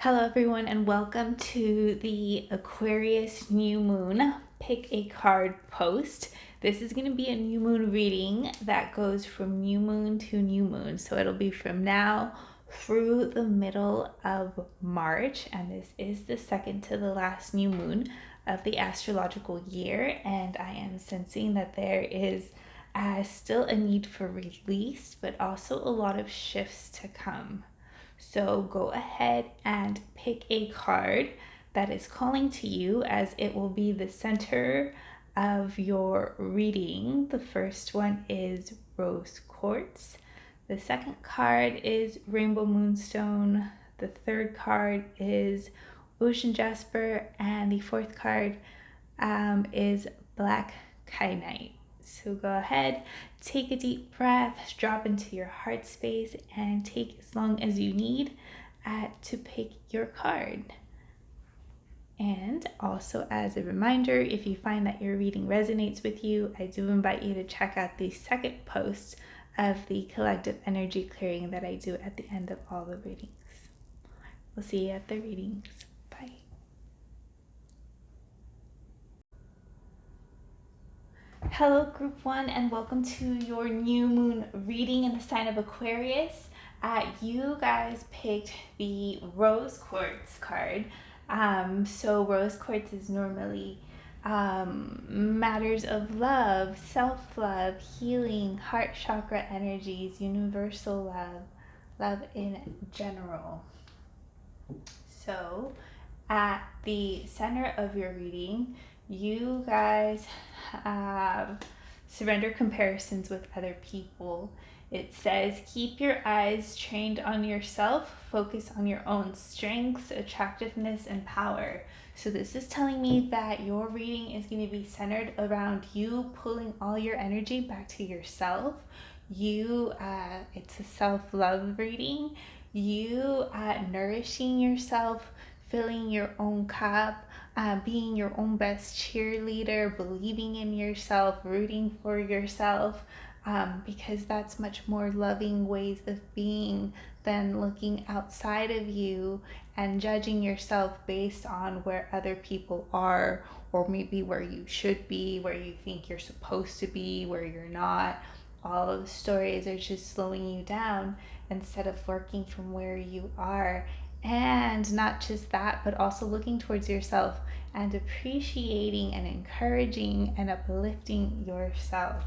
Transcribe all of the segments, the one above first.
Hello everyone and welcome to the Aquarius new moon pick a card post. This is going to be a new moon reading that goes from new moon to new moon. So it'll be from now through the middle of March, and this is the second to the last new moon of the astrological year, and I am sensing that there is still a need for release, but also a lot of shifts to come. So go ahead and pick a card that is calling to you, as it will be the center of your reading. The first one is Rose Quartz. The second card is Rainbow Moonstone. The third card is Ocean Jasper. And the fourth card is Black Kyanite. So go ahead, take a deep breath, drop into your heart space, and take as long as you need to pick your card. And also, as a reminder, if you find that your reading resonates with you, I do invite you to check out the second post of the collective energy clearing that I do at the end of all the readings. We'll see you at the readings. Bye. Hello group 1 and welcome to your new moon reading in the sign of Aquarius. You guys picked the Rose Quartz card. So Rose Quartz is normally matters of love, self-love, healing, heart chakra energies, universal love in general. So at the center of your reading, you guys have surrender comparisons with other people. It says, keep your eyes trained on yourself, focus on your own strengths, attractiveness, and power. So this is telling me that your reading is going to be centered around you pulling all your energy back to yourself. It's a self-love reading. You nourishing yourself, filling your own cup, being your own best cheerleader, believing in yourself, rooting for yourself, because that's much more loving ways of being than looking outside of you and judging yourself based on where other people are, or maybe where you should be, where you think you're supposed to be, where you're not. All of the stories are just slowing you down instead of working from where you are. And not just that, but also looking towards yourself and appreciating and encouraging and uplifting yourself.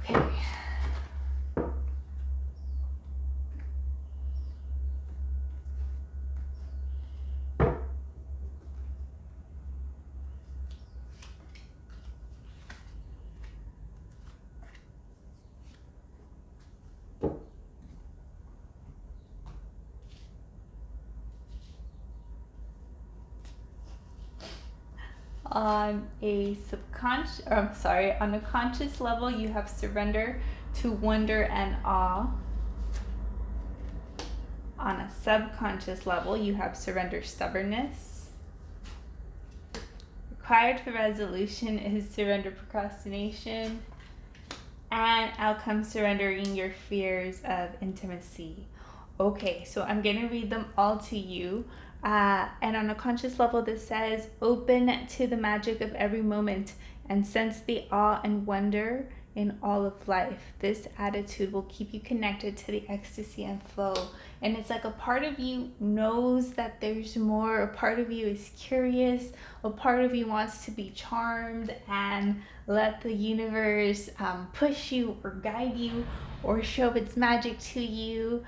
Okay. On a conscious level, you have surrender to wonder and awe. On a subconscious level, you have surrender stubbornness. Required for resolution is surrender procrastination. And outcome surrendering your fears of intimacy. Okay, so I'm going to read them all to you. And on a conscious level, this says, open to the magic of every moment and sense the awe and wonder in all of life. This attitude will keep you connected to the ecstasy and flow. And it's like a part of you knows that there's more. A part of you is curious. A part of you wants to be charmed and let the universe push you or guide you or show its magic to you.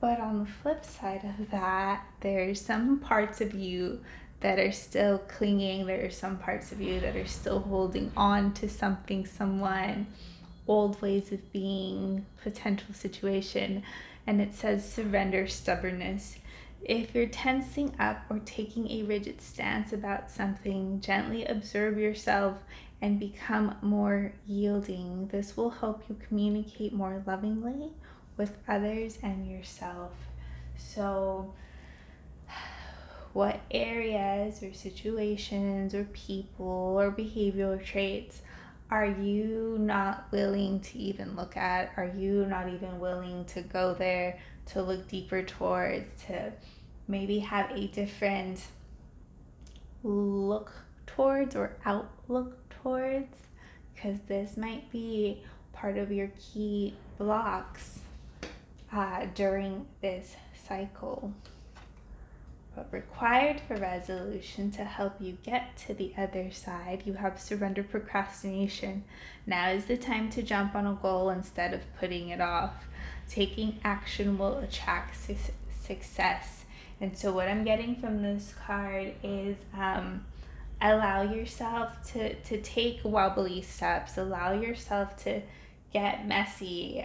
But on the flip side of that, there's some parts of you that are still clinging. There are some parts of you that are still holding on to something, someone, old ways of being, potential situation. And it says surrender stubbornness. If you're tensing up or taking a rigid stance about something, gently observe yourself and become more yielding. This will help you communicate more lovingly with others and yourself. So what areas or situations or people or behavioral traits are you not willing to even look at? Are you not even willing to go there, to look deeper towards, to maybe have a different look towards or outlook towards? Because this might be part of your key blocks during this cycle. But required for resolution to help you get to the other side, you have surrender procrastination. Now is the time to jump on a goal instead of putting it off. Taking action will attract success. And so what I'm getting from this card is allow yourself to take wobbly steps. Allow yourself to get messy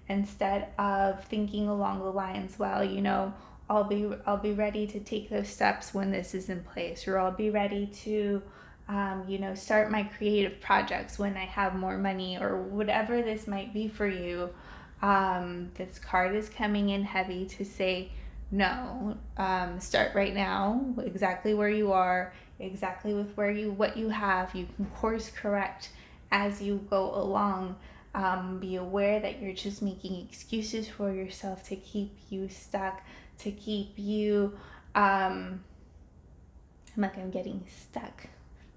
instead of thinking along the lines, well, you know, I'll be ready to take those steps when this is in place, or I'll be ready to start my creative projects when I have more money, or whatever this might be for you. This card is coming in heavy to say no. Start right now, exactly where you are, exactly with what you have. You can course correct as you go along. Be aware that you're just making excuses for yourself to keep you stuck, to keep you I'm getting stuck,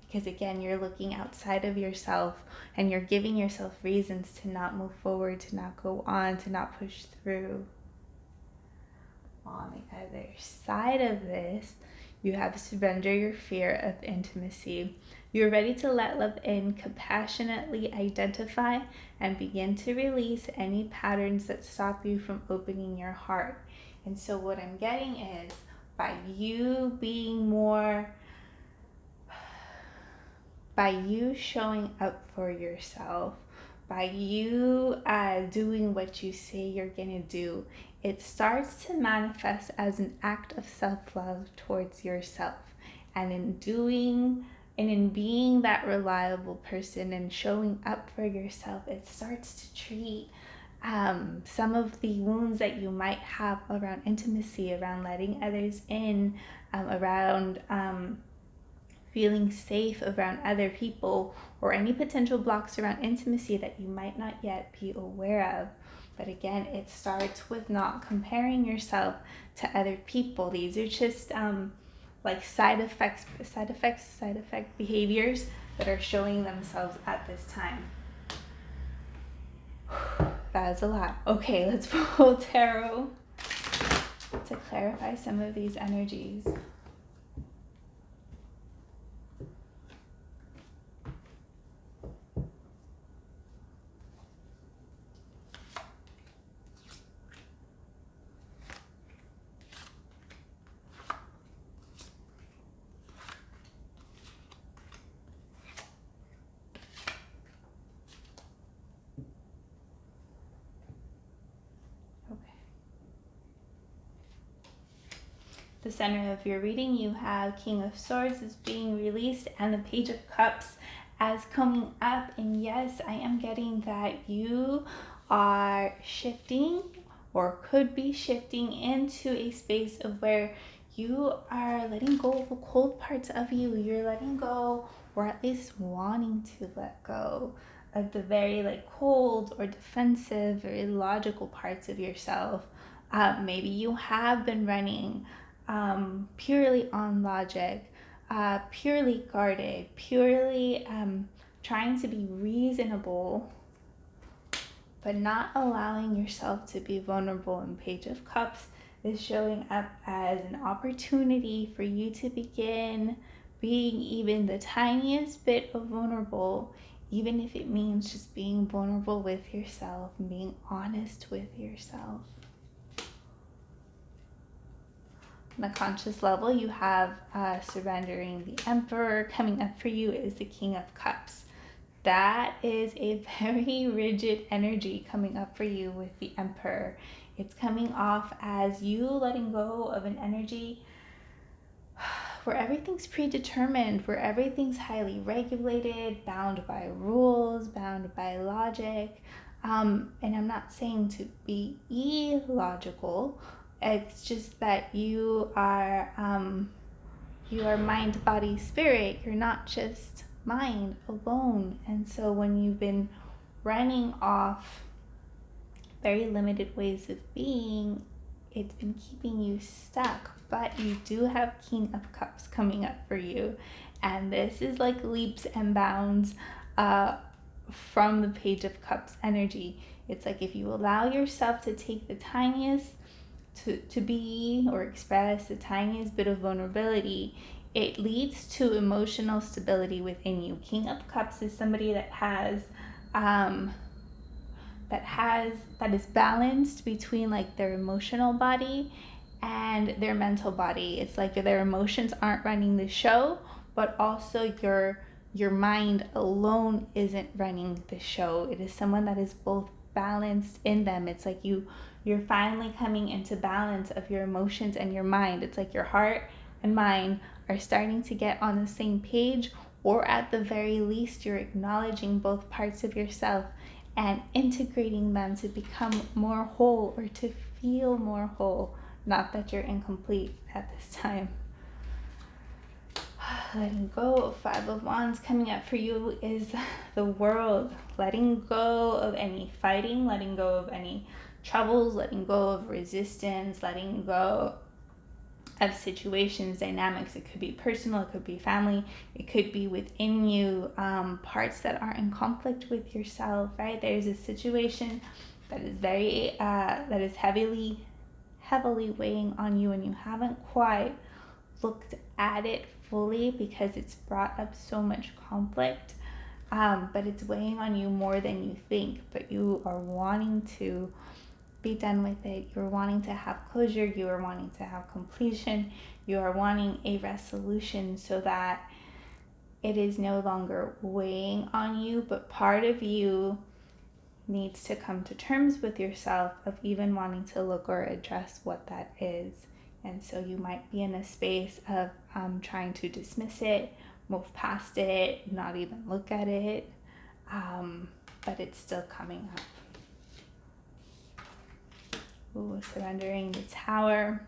because again, you're looking outside of yourself and you're giving yourself reasons to not move forward, to not go on, to not push through. On the other side of this, you have surrender your fear of intimacy. You're ready to let love in, compassionately identify and begin to release any patterns that stop you from opening your heart. And so what I'm getting is, by you showing up for yourself, by you doing what you say you're gonna do, it starts to manifest as an act of self-love towards yourself. And in being that reliable person and showing up for yourself, it starts to treat some of the wounds that you might have around intimacy, around letting others in, around feeling safe around other people, or any potential blocks around intimacy that you might not yet be aware of. But again, it starts with not comparing yourself to other people. These are just like side effect behaviors that are showing themselves at this time. That is a lot. Okay, let's pull tarot to clarify some of these energies. The center of your reading, you have King of Swords is being released and the Page of Cups as coming up. And yes, I am getting that you are shifting, or could be shifting, into a space of where you are letting go of the cold parts of you. You're letting go, or at least wanting to let go of the very cold or defensive or illogical parts of yourself. Maybe you have been running purely on logic, purely guarded, purely trying to be reasonable, but not allowing yourself to be vulnerable. And Page of Cups is showing up as an opportunity for you to begin being even the tiniest bit of vulnerable, even if it means just being vulnerable with yourself and being honest with yourself. On the conscious level, you have surrendering the Emperor. Coming up for you is the King of Cups. That is a very rigid energy coming up for you with the Emperor. It's coming off as you letting go of an energy where everything's predetermined, where everything's highly regulated, bound by rules, bound by logic. And I'm not saying to be illogical. It's just that you are mind, body, spirit. You're not just mind alone. And so when you've been running off very limited ways of being, it's been keeping you stuck. But you do have King of Cups coming up for you, and this is like leaps and bounds from the Page of Cups energy. It's like if you allow yourself to take the tiniest to be or express the tiniest bit of vulnerability, it leads to emotional stability within you. King of Cups is somebody that is balanced between like their emotional body and their mental body. It's like their emotions aren't running the show, but also your mind alone isn't running the show. It is someone that is both balanced in them. It's like you're finally coming into balance of your emotions and your mind. It's like your heart and mind are starting to get on the same page, or at the very least you're acknowledging both parts of yourself and integrating them to become more whole, or to feel more whole. Not that you're incomplete at this time. Letting go of Five of Wands coming up for you is the World. Letting go of any fighting, letting go of any troubles, letting go of resistance, letting go of situations, dynamics. It could be personal, it could be family, it could be within you, parts that are in conflict with yourself, right? There's a situation that is that is heavily weighing on you, and you haven't quite looked at it fully because it's brought up so much conflict, but it's weighing on you more than you think, but you are wanting to be done with it. You're wanting to have closure, you are wanting to have completion, you are wanting a resolution so that it is no longer weighing on you. But part of you needs to come to terms with yourself of even wanting to look or address what that is. And so you might be in a space of trying to dismiss it, move past it, not even look at it, but it's still coming up. Ooh, surrendering the Tower.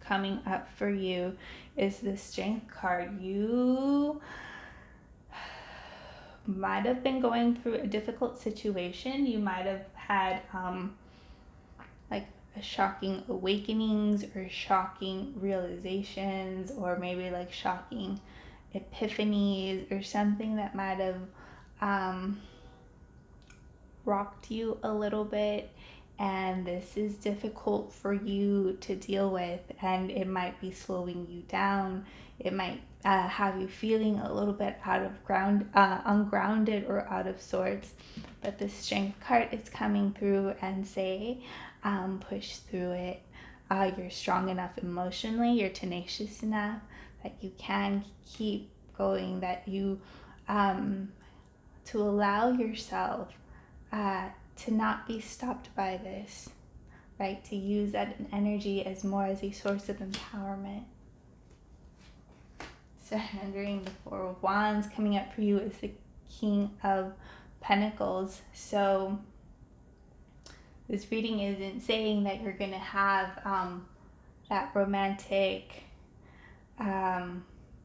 Coming up for you is the Strength card. You might have been going through a difficult situation. You might have had like shocking awakenings or shocking realizations, or maybe like shocking epiphanies, or something that might have rocked you a little bit, and this is difficult for you to deal with, and it might be slowing you down. It might have you feeling a little bit ungrounded or out of sorts. But the Strength card is coming through and say, push through it. You're strong enough emotionally, you're tenacious enough that you can keep going, that you to allow yourself to not be stopped by this, right? To use that energy as more as a source of empowerment. Surrendering the Four of Wands coming up for you is the King of Pentacles. So this reading isn't saying that you're going to have that romantic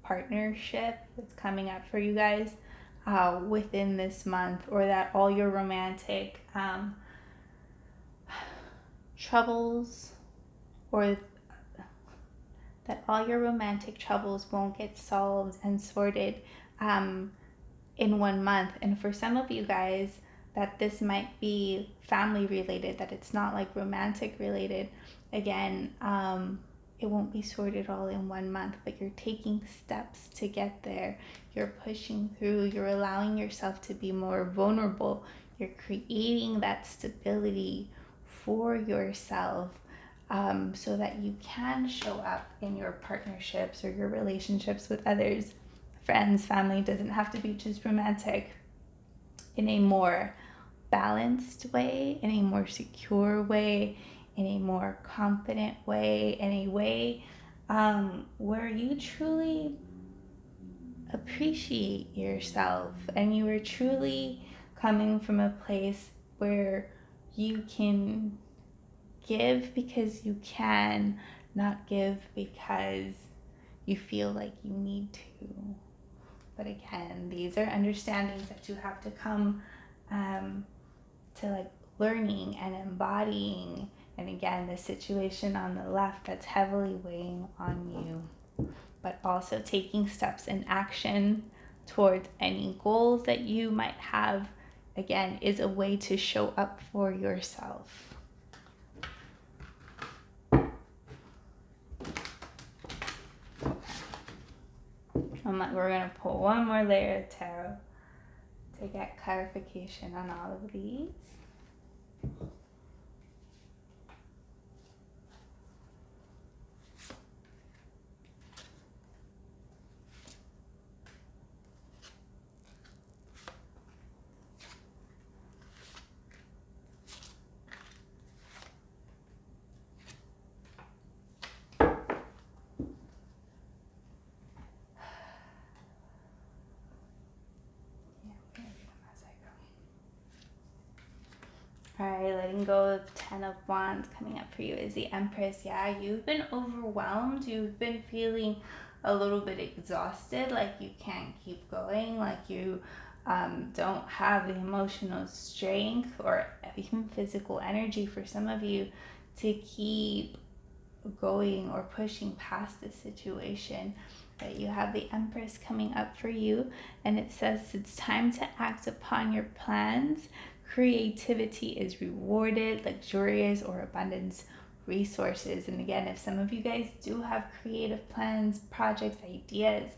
partnership that's coming up for you guys within this month, or that all your romantic troubles, or that all your romantic troubles won't get solved and sorted in 1 month. And for some of you guys, that this might be family related, that it's not like romantic related. Again, it won't be sorted all in 1 month, but you're taking steps to get there. You're pushing through, you're allowing yourself to be more vulnerable. You're creating that stability for yourself, so that you can show up in your partnerships or your relationships with others, friends, family. Doesn't have to be just romantic, in a more balanced way, in a more secure way, in a more confident way, in a way where you truly appreciate yourself, and you are truly coming from a place where you can give because you can, not give because you feel like you need to. But again, these are understandings that you have to come to like learning and embodying. And again, the situation on the left that's heavily weighing on you, but also taking steps in action towards any goals that you might have, again, is a way to show up for yourself. We're going to pull one more layer of tarot to get clarification on all of these. All right, letting go of 10 of Wands. Coming up for you is the Empress. Yeah, you've been overwhelmed. You've been feeling a little bit exhausted, like you can't keep going, like you don't have the emotional strength or even physical energy for some of you to keep going or pushing past the situation. But you have the Empress coming up for you, and it says it's time to act upon your plans. Creativity is rewarded, luxurious or abundance resources. And again, if some of you guys do have creative plans, projects, ideas,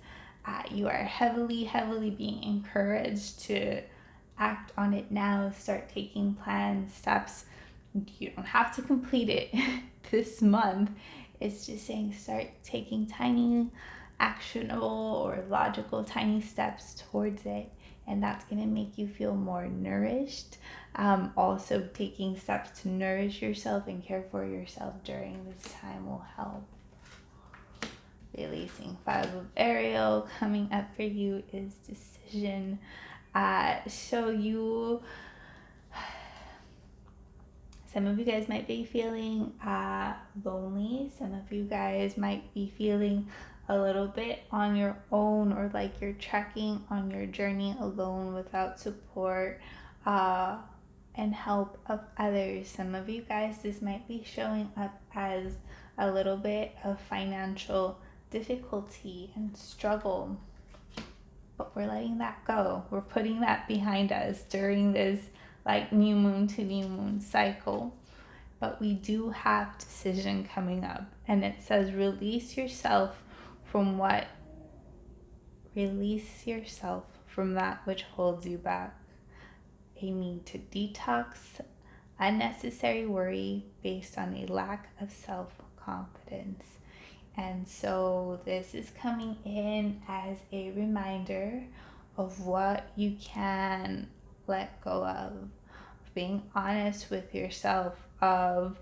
you are heavily being encouraged to act on it now. Start taking plans, steps. You don't have to complete it this month. It's just saying start taking tiny, actionable or logical tiny steps towards it, and that's going to make you feel more nourished. Also, taking steps to nourish yourself and care for yourself during this time will help. Releasing 5 of Ariel. Coming up for you is decision. Some of you guys might be feeling lonely. Some of you guys might be feeling a little bit on your own, or like you're trekking on your journey alone without support and help of others. Some of you guys, this might be showing up as a little bit of financial difficulty and struggle. But we're letting that go. We're putting that behind us during this like new moon to new moon cycle. But we do have decision coming up, and it says release yourself from that which holds you back. A need to detox unnecessary worry based on a lack of self-confidence. And so this is coming in as a reminder of what you can let go of being honest with yourself, of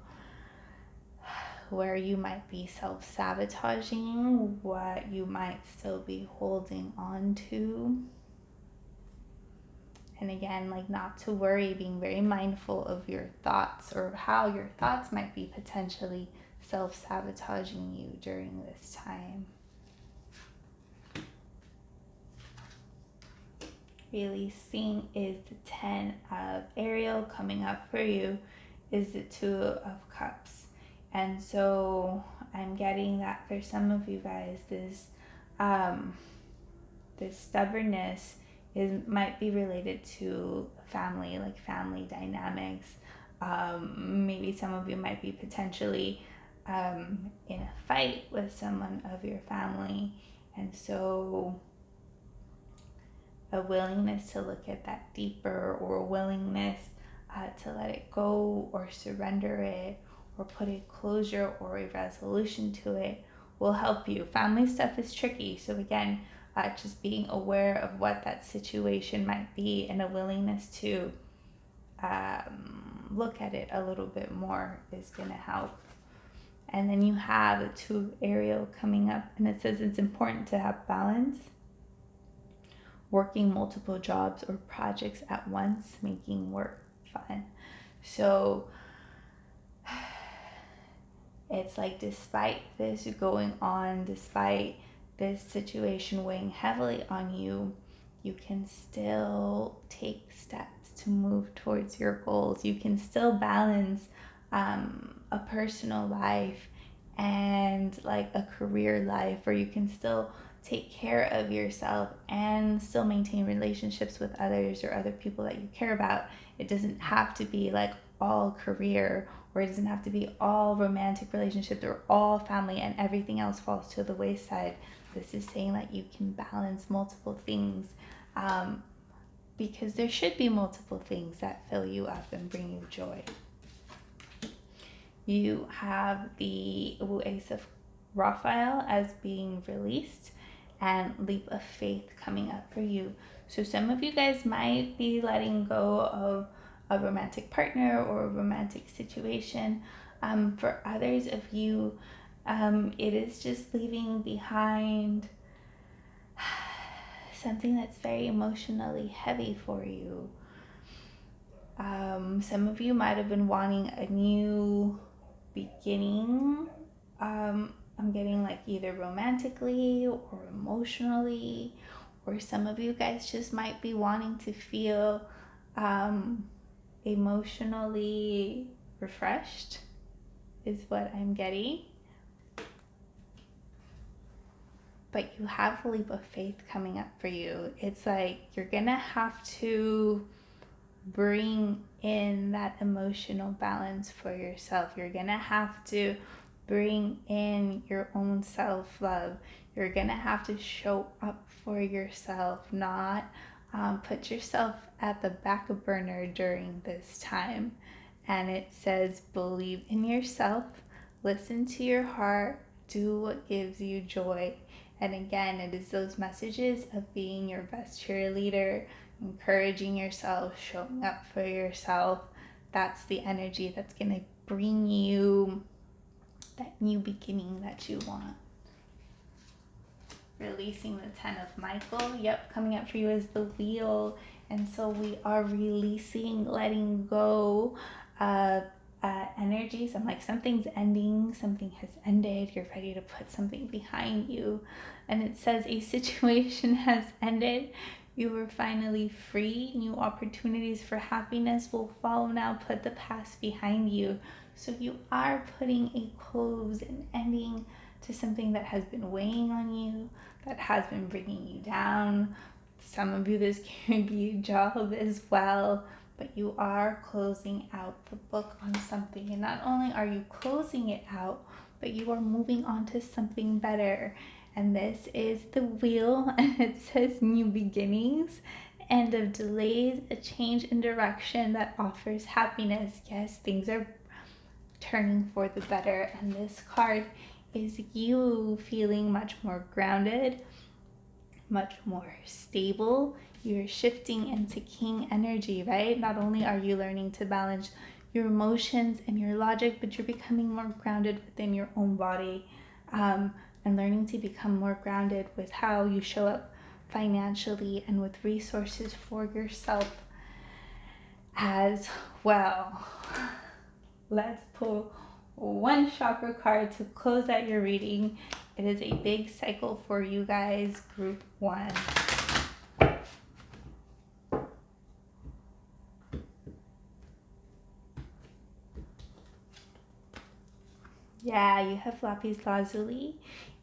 where you might be self-sabotaging, what you might still be holding on to. And again, like not to worry, being very mindful of your thoughts, or how your thoughts might be potentially self-sabotaging you during this time. Releasing is the 10 of Ariel. Coming up for you is the 2 of Cups. And so I'm getting that for some of you guys, this stubbornness might be related to family, like family dynamics. Maybe some of you might be potentially in a fight with someone of your family, and so a willingness to look at that deeper, or a willingness to let it go or surrender it, or put a closure or a resolution to it will help you. Family stuff is tricky, so again, just being aware of what that situation might be, and a willingness to look at it a little bit more is going to help. And then you have the 2 of Ariel coming up, and it says it's important to have balance. Working multiple jobs or projects at once, making work fun. So it's like, despite this going on, despite this situation weighing heavily on you, you can still take steps to move towards your goals. You can still balance a personal life and like a career life, or you can still take care of yourself and still maintain relationships with others or other people that you care about. It doesn't have to be like all career, or it doesn't have to be all romantic relationships or all family and everything else falls to the wayside. This is saying that you can balance multiple things, because there should be multiple things that fill you up and bring you joy. You have the Ace of Raphael as being released and leap of faith coming up for you. So some of you guys might be letting go of a romantic partner or a romantic situation. For others of you, it is just leaving behind something that's very emotionally heavy for you. Some of you might have been wanting a new beginning. I'm getting like either romantically or emotionally, or some of you guys just might be wanting to feel emotionally refreshed, is what I'm getting. But you have a leap of faith coming up for you. It's like you're gonna have to bring in that emotional balance for yourself. You're gonna have to bring in your own self-love. You're gonna have to show up for yourself, not put yourself at the back burner during this time. And it says, believe in yourself, listen to your heart, do what gives you joy. And again, it is those messages of being your best cheerleader, encouraging yourself, showing up for yourself. That's the energy that's going to bring you that new beginning that you want. Releasing the 10 of Michael. Yep, coming up for you is the wheel. And so we are releasing, letting go of energies. I'm like, something's ending, something has ended. You're ready to put something behind you. And it says a situation has ended. You are finally free. New opportunities for happiness will follow now. Put the past behind you. So you are putting a close and ending to something that has been weighing on you, that has been bringing you down. Some of you, this can be a job as well, but you are closing out the book on something. And not only are you closing it out, but you are moving on to something better. And this is the wheel, and it says new beginnings, end of delays, a change in direction that offers happiness. Yes, things are turning for the better. And this card is you feeling much more grounded, much more stable. You're shifting into king energy, right? Not only are you learning to balance your emotions and your logic, but you're becoming more grounded within your own body, and learning to become more grounded with how you show up financially and with resources for yourself as well. Let's pull one chakra card to close out your reading. It is a big cycle for you guys, group 1. Yeah, you have lapis lazuli,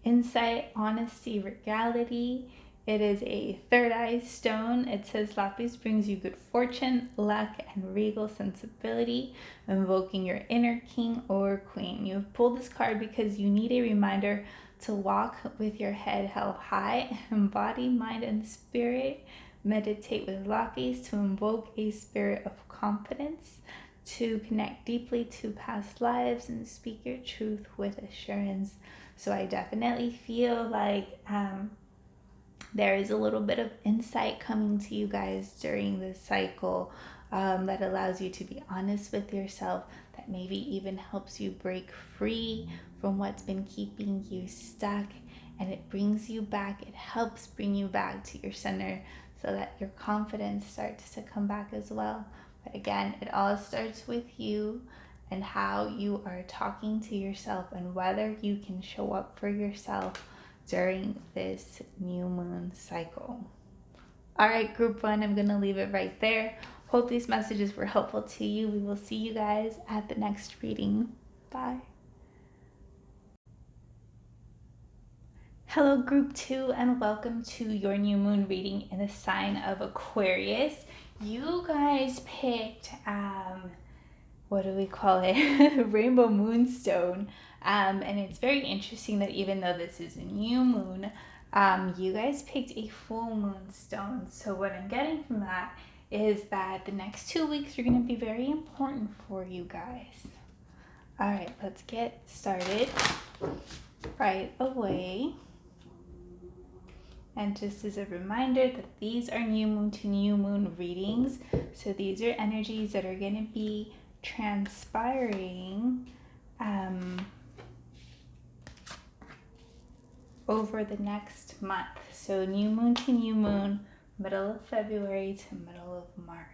insight, honesty, regality. It is a third eye stone. It says lapis brings you good fortune, luck, and regal sensibility, invoking your inner king or queen. You have pulled this card because you need a reminder to walk with your head held high, embody mind and spirit, meditate with lapis to invoke a spirit of confidence, to connect deeply to past lives and speak your truth with assurance. So I definitely feel like there is a little bit of insight coming to you guys during this cycle, that allows you to be honest with yourself, that maybe even helps you break free from what's been keeping you stuck, and it brings you back. It helps bring you back to your center so that your confidence starts to come back as well. But again, it all starts with you and how you are talking to yourself, and whether you can show up for yourself during this new moon cycle. All right, group one, I'm going to leave it right there. Hope these messages were helpful to you. We will see you guys at the next reading. Bye. Hello, group two, and welcome to your new moon reading in the sign of Aquarius. You guys picked, what do we call it? Rainbow Moonstone. And it's very interesting that even though this is a new moon, you guys picked a full moon stone. So what I'm getting from that is that the next 2 weeks are going to be very important for you guys. All right, let's get started right away. And just as a reminder that these are new moon to new moon readings. So these are energies that are going to be transpiring over the next month. So new moon to new moon, middle of February to middle of March.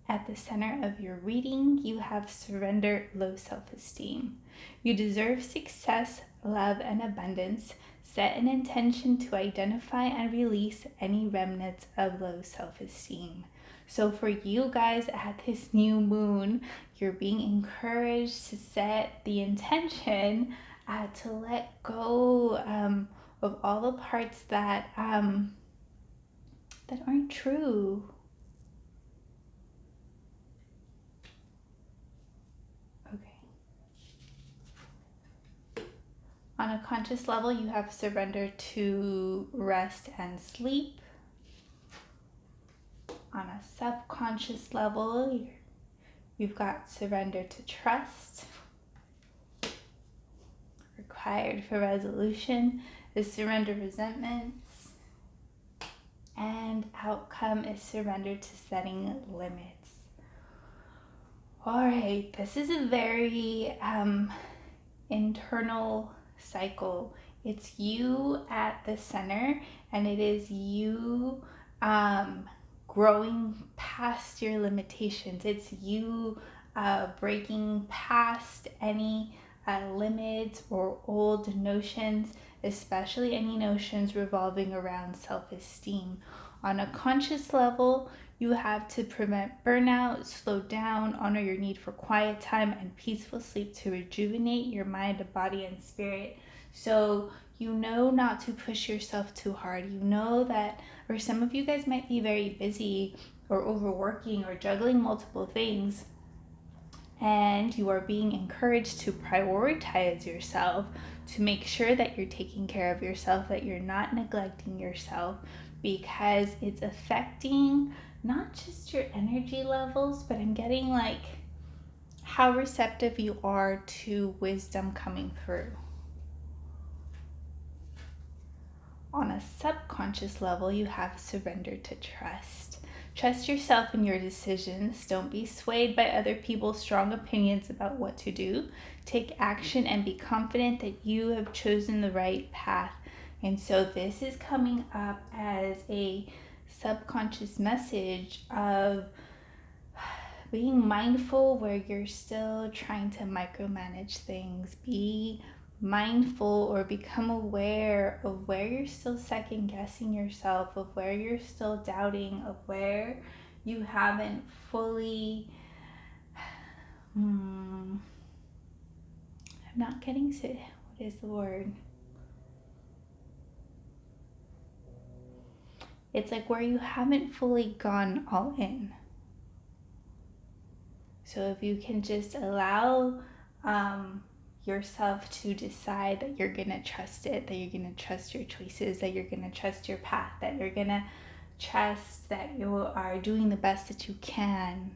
At the center of your reading, you have surrender, low self-esteem. You deserve success, love, and abundance. Set an intention to identify and release any remnants of low self-esteem. So for you guys at this new moon, you're being encouraged to set the intention to let go of all the parts that that aren't true. On a conscious level, you have surrender to rest and sleep. On a subconscious level, you've got surrender to trust. Required for resolution is surrender resentments. And outcome is surrender to setting limits. All right, this is a very internal cycle. It's you at the center, and it is you growing past your limitations. It's you breaking past any limits or old notions, especially any notions revolving around self-esteem. On a conscious level, you have to prevent burnout, slow down, honor your need for quiet time and peaceful sleep to rejuvenate your mind, body, and spirit. So you know not to push yourself too hard. You know that, or some of you guys might be very busy or overworking or juggling multiple things, and you are being encouraged to prioritize yourself, to make sure that you're taking care of yourself, that you're not neglecting yourself, because it's affecting not just your energy levels, but I'm getting like how receptive you are to wisdom coming through. On a subconscious level, you have surrender to trust. Trust yourself in your decisions. Don't be swayed by other people's strong opinions about what to do. Take action and be confident that you have chosen the right path. And so this is coming up as a subconscious message of being mindful where you're still trying to micromanage things. Be mindful or become aware of where you're still second guessing yourself, of where you're still doubting, of where you haven't fully I'm not getting to, what is the word? It's like where you haven't fully gone all in. So if you can just allow yourself to decide that you're going to trust it, that you're going to trust your choices, that you're going to trust your path, that you're going to trust that you are doing the best that you can,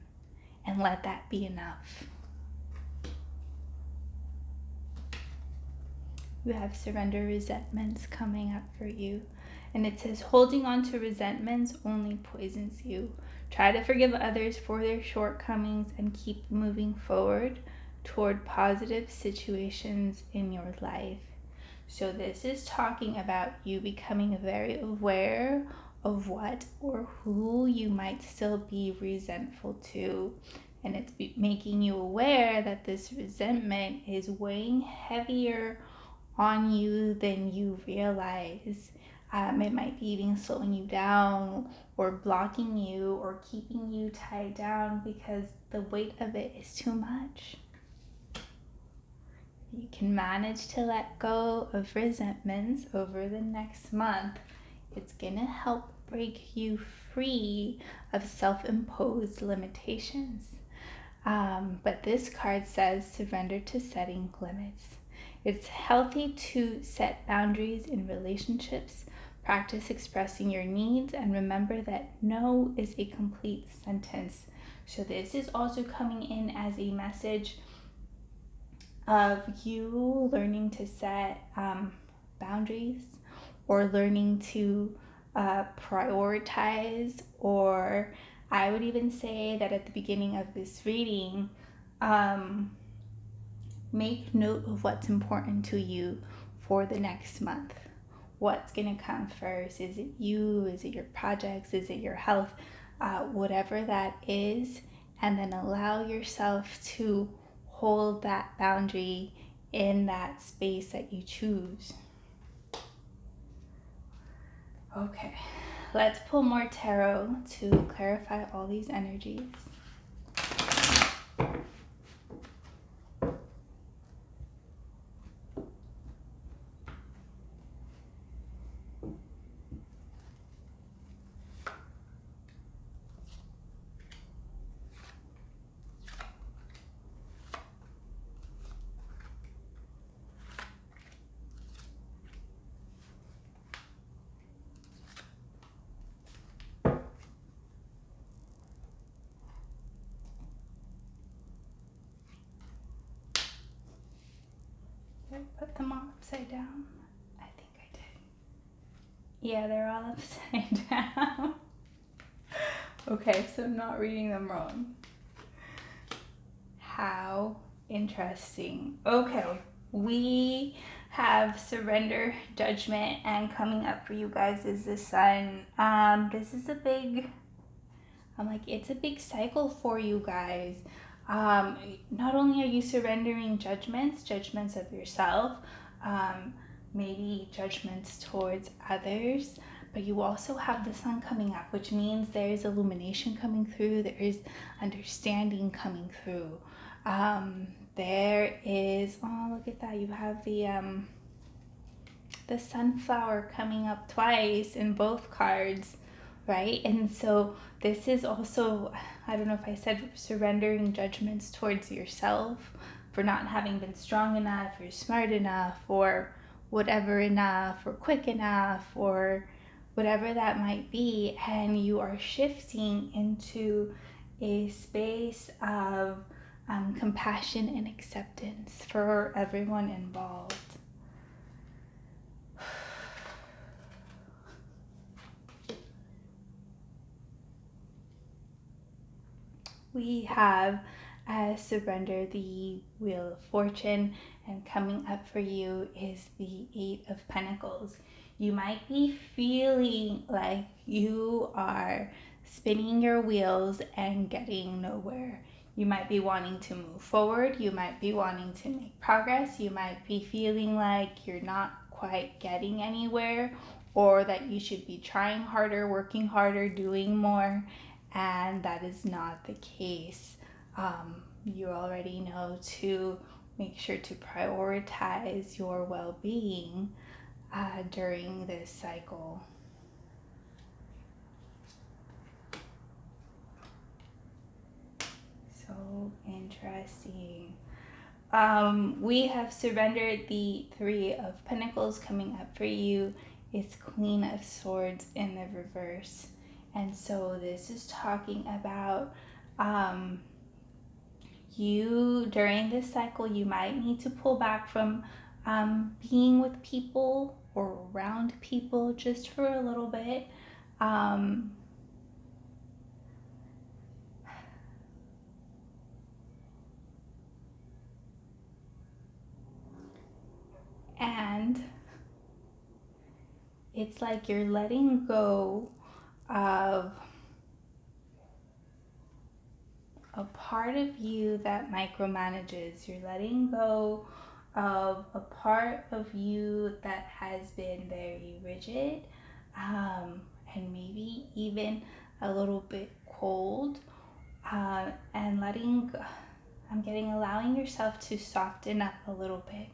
and let that be enough. You have surrender resentments coming up for you. And it says, holding on to resentments only poisons you. Try to forgive others for their shortcomings and keep moving forward toward positive situations in your life. So this is talking about you becoming very aware of what or who you might still be resentful to. and it's making you aware that this resentment is weighing heavier on you than you realize. It might be even slowing you down or blocking you or keeping you tied down because the weight of it is too much. You can manage to let go of resentments over the next month. It's going to help break you free of self-imposed limitations. But this card says surrender to setting limits. It's healthy to set boundaries in relationships, practice expressing your needs, and remember that no is a complete sentence. So this is also coming in as a message of you learning to set boundaries, or learning to prioritize, or I would even say that at the beginning of this reading, make note of what's important to you for the next month. What's going to come first? Is it you? Is it your projects? Is it your health? Whatever that is, and then allow yourself to hold that boundary in that space that you choose. Okay, let's pull more tarot to clarify all these energies. Did I put them all upside down? I think I did. Yeah, they're all upside down. Okay, so I'm not reading them wrong. How interesting. Okay, we have surrender, judgment, and coming up for you guys is the sun. This is a big, it's a big cycle for you guys. Not only are you surrendering judgments of yourself, maybe judgments towards others, but you also have the sun coming up, which means there is illumination coming through, there is understanding coming through. There is, oh, look at that, you have the sunflower coming up twice in both cards, right? And so this is also, I don't know if I said surrendering judgments towards yourself for not having been strong enough or smart enough or whatever enough or quick enough or whatever that might be, and you are shifting into a space of compassion and acceptance for everyone involved. We have surrender the Wheel of Fortune, and coming up for you is the Eight of Pentacles. You might be feeling like you are spinning your wheels and getting nowhere. You might be wanting to move forward. You might be wanting to make progress. You might be feeling like you're not quite getting anywhere, or that you should be trying harder, working harder, doing more. And that is not the case. You already know to make sure to prioritize your well-being during this cycle. So interesting. We have surrendered the Three of Pentacles. Coming up for you is Queen of Swords in the reverse. And so this is talking about you during this cycle. You might need to pull back from being with people or around people just for a little bit. And it's like you're letting go of a part of you that micromanages. You're letting go of a part of you that has been very rigid, and maybe even a little bit cold, and letting go. Allowing yourself to soften up a little bit.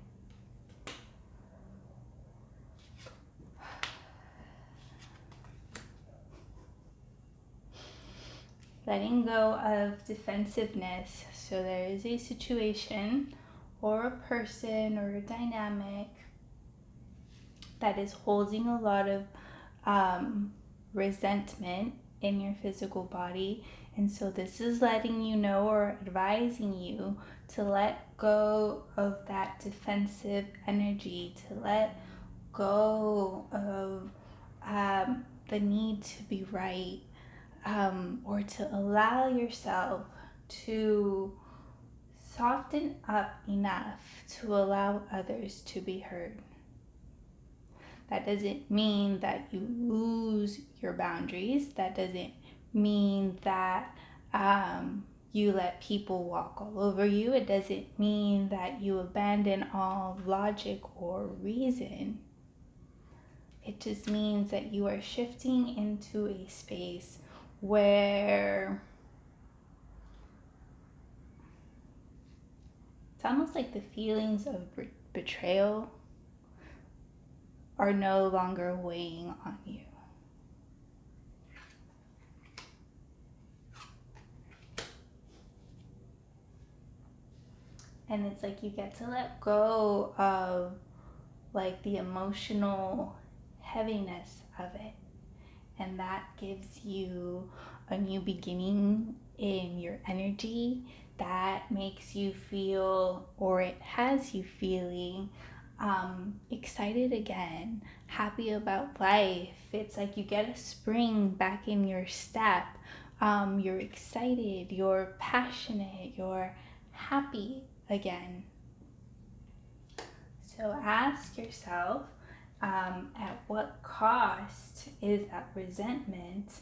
Letting go of defensiveness. So there is a situation or a person or a dynamic that is holding a lot of resentment in your physical body. And so this is letting you know or advising you to let go of that defensive energy, to let go of the need to be right, or to allow yourself to soften up enough to allow others to be heard. That doesn't mean that you lose your boundaries. That doesn't mean that you let people walk all over you. It doesn't mean that you abandon all logic or reason. It just means that you are shifting into a space where it's almost like the feelings of betrayal are no longer weighing on you. And it's like you get to let go of like the emotional heaviness of it. And that gives you a new beginning in your energy that makes you feel, or it has you feeling, excited again, happy about life. It's like you get a spring back in your step. You're excited, you're passionate, you're happy again. So ask yourself, at what cost is that resentment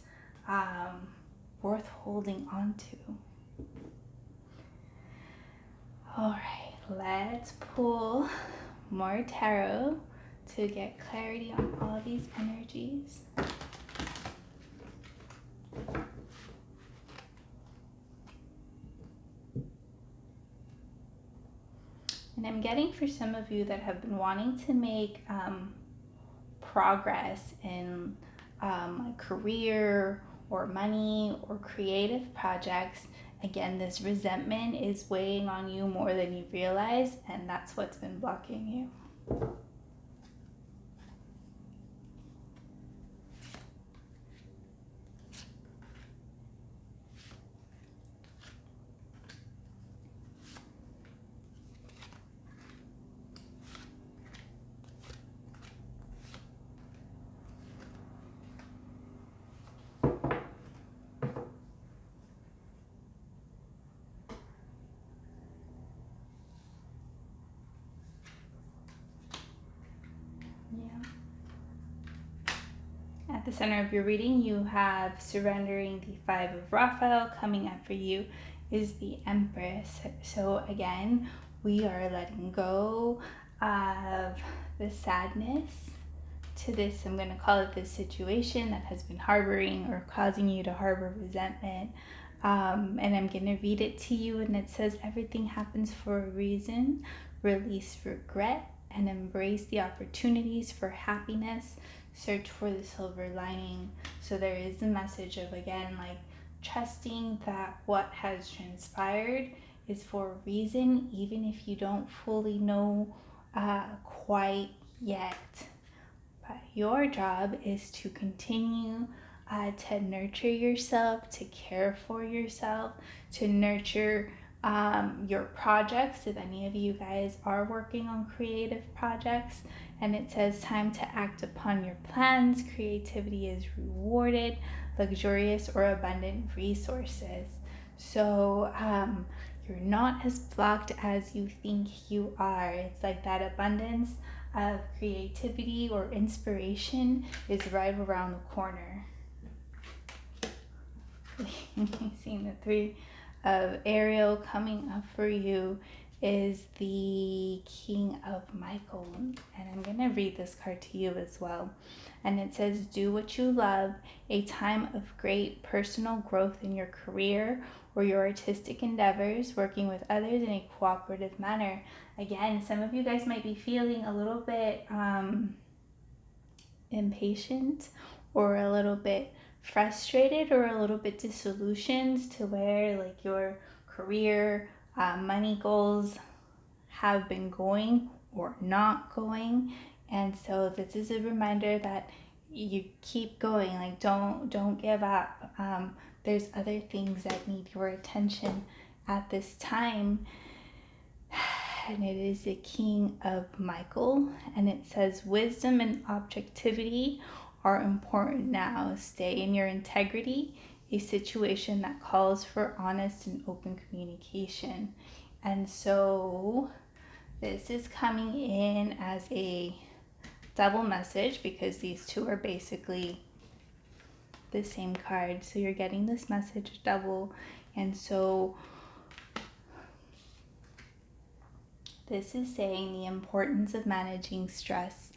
worth holding on to? All right, let's pull more tarot to get clarity on all these energies. And I'm getting for some of you that have been wanting to make progress in a career or money or creative projects. Again, this resentment is weighing on you more than you realize, and that's what's been blocking you. At the center of your reading, you have surrendering the Five of Raphael. Coming up for you is the Empress. So again, we are letting go of the sadness to this, I'm going to call it this situation that has been harboring or causing you to harbor resentment. And I'm going to read it to you, and it says, everything happens for a reason. Release regret and embrace the opportunities for happiness. Search for the silver lining. So there is the message of, again, like trusting that what has transpired is for a reason, even if you don't fully know quite yet. But your job is to continue to nurture yourself, to care for yourself, to nurture your projects. If any of you guys are working on creative projects, and it says time to act upon your plans, creativity is rewarded, luxurious or abundant resources. So you're not as blocked as you think you are. It's like that abundance of creativity or inspiration is right around the corner. Seeing the Three of Ariel coming up for you is the King of Michael. And I'm going to read this card to you as well. And it says, do what you love, a time of great personal growth in your career or your artistic endeavors, working with others in a cooperative manner. Again, some of you guys might be feeling a little bit impatient or a little bit frustrated or a little bit disillusioned to where like your career, money goals have been going or not going. And so this is a reminder that you keep going, like don't give up. There's other things that need your attention at this time. And it is the King of Michael, and it says wisdom and objectivity are important now. Stay in your integrity, a situation that calls for honest and open communication. And so this is coming in as a double message because these two are basically the same card. So you're getting this message double. And so this is saying the importance of managing stress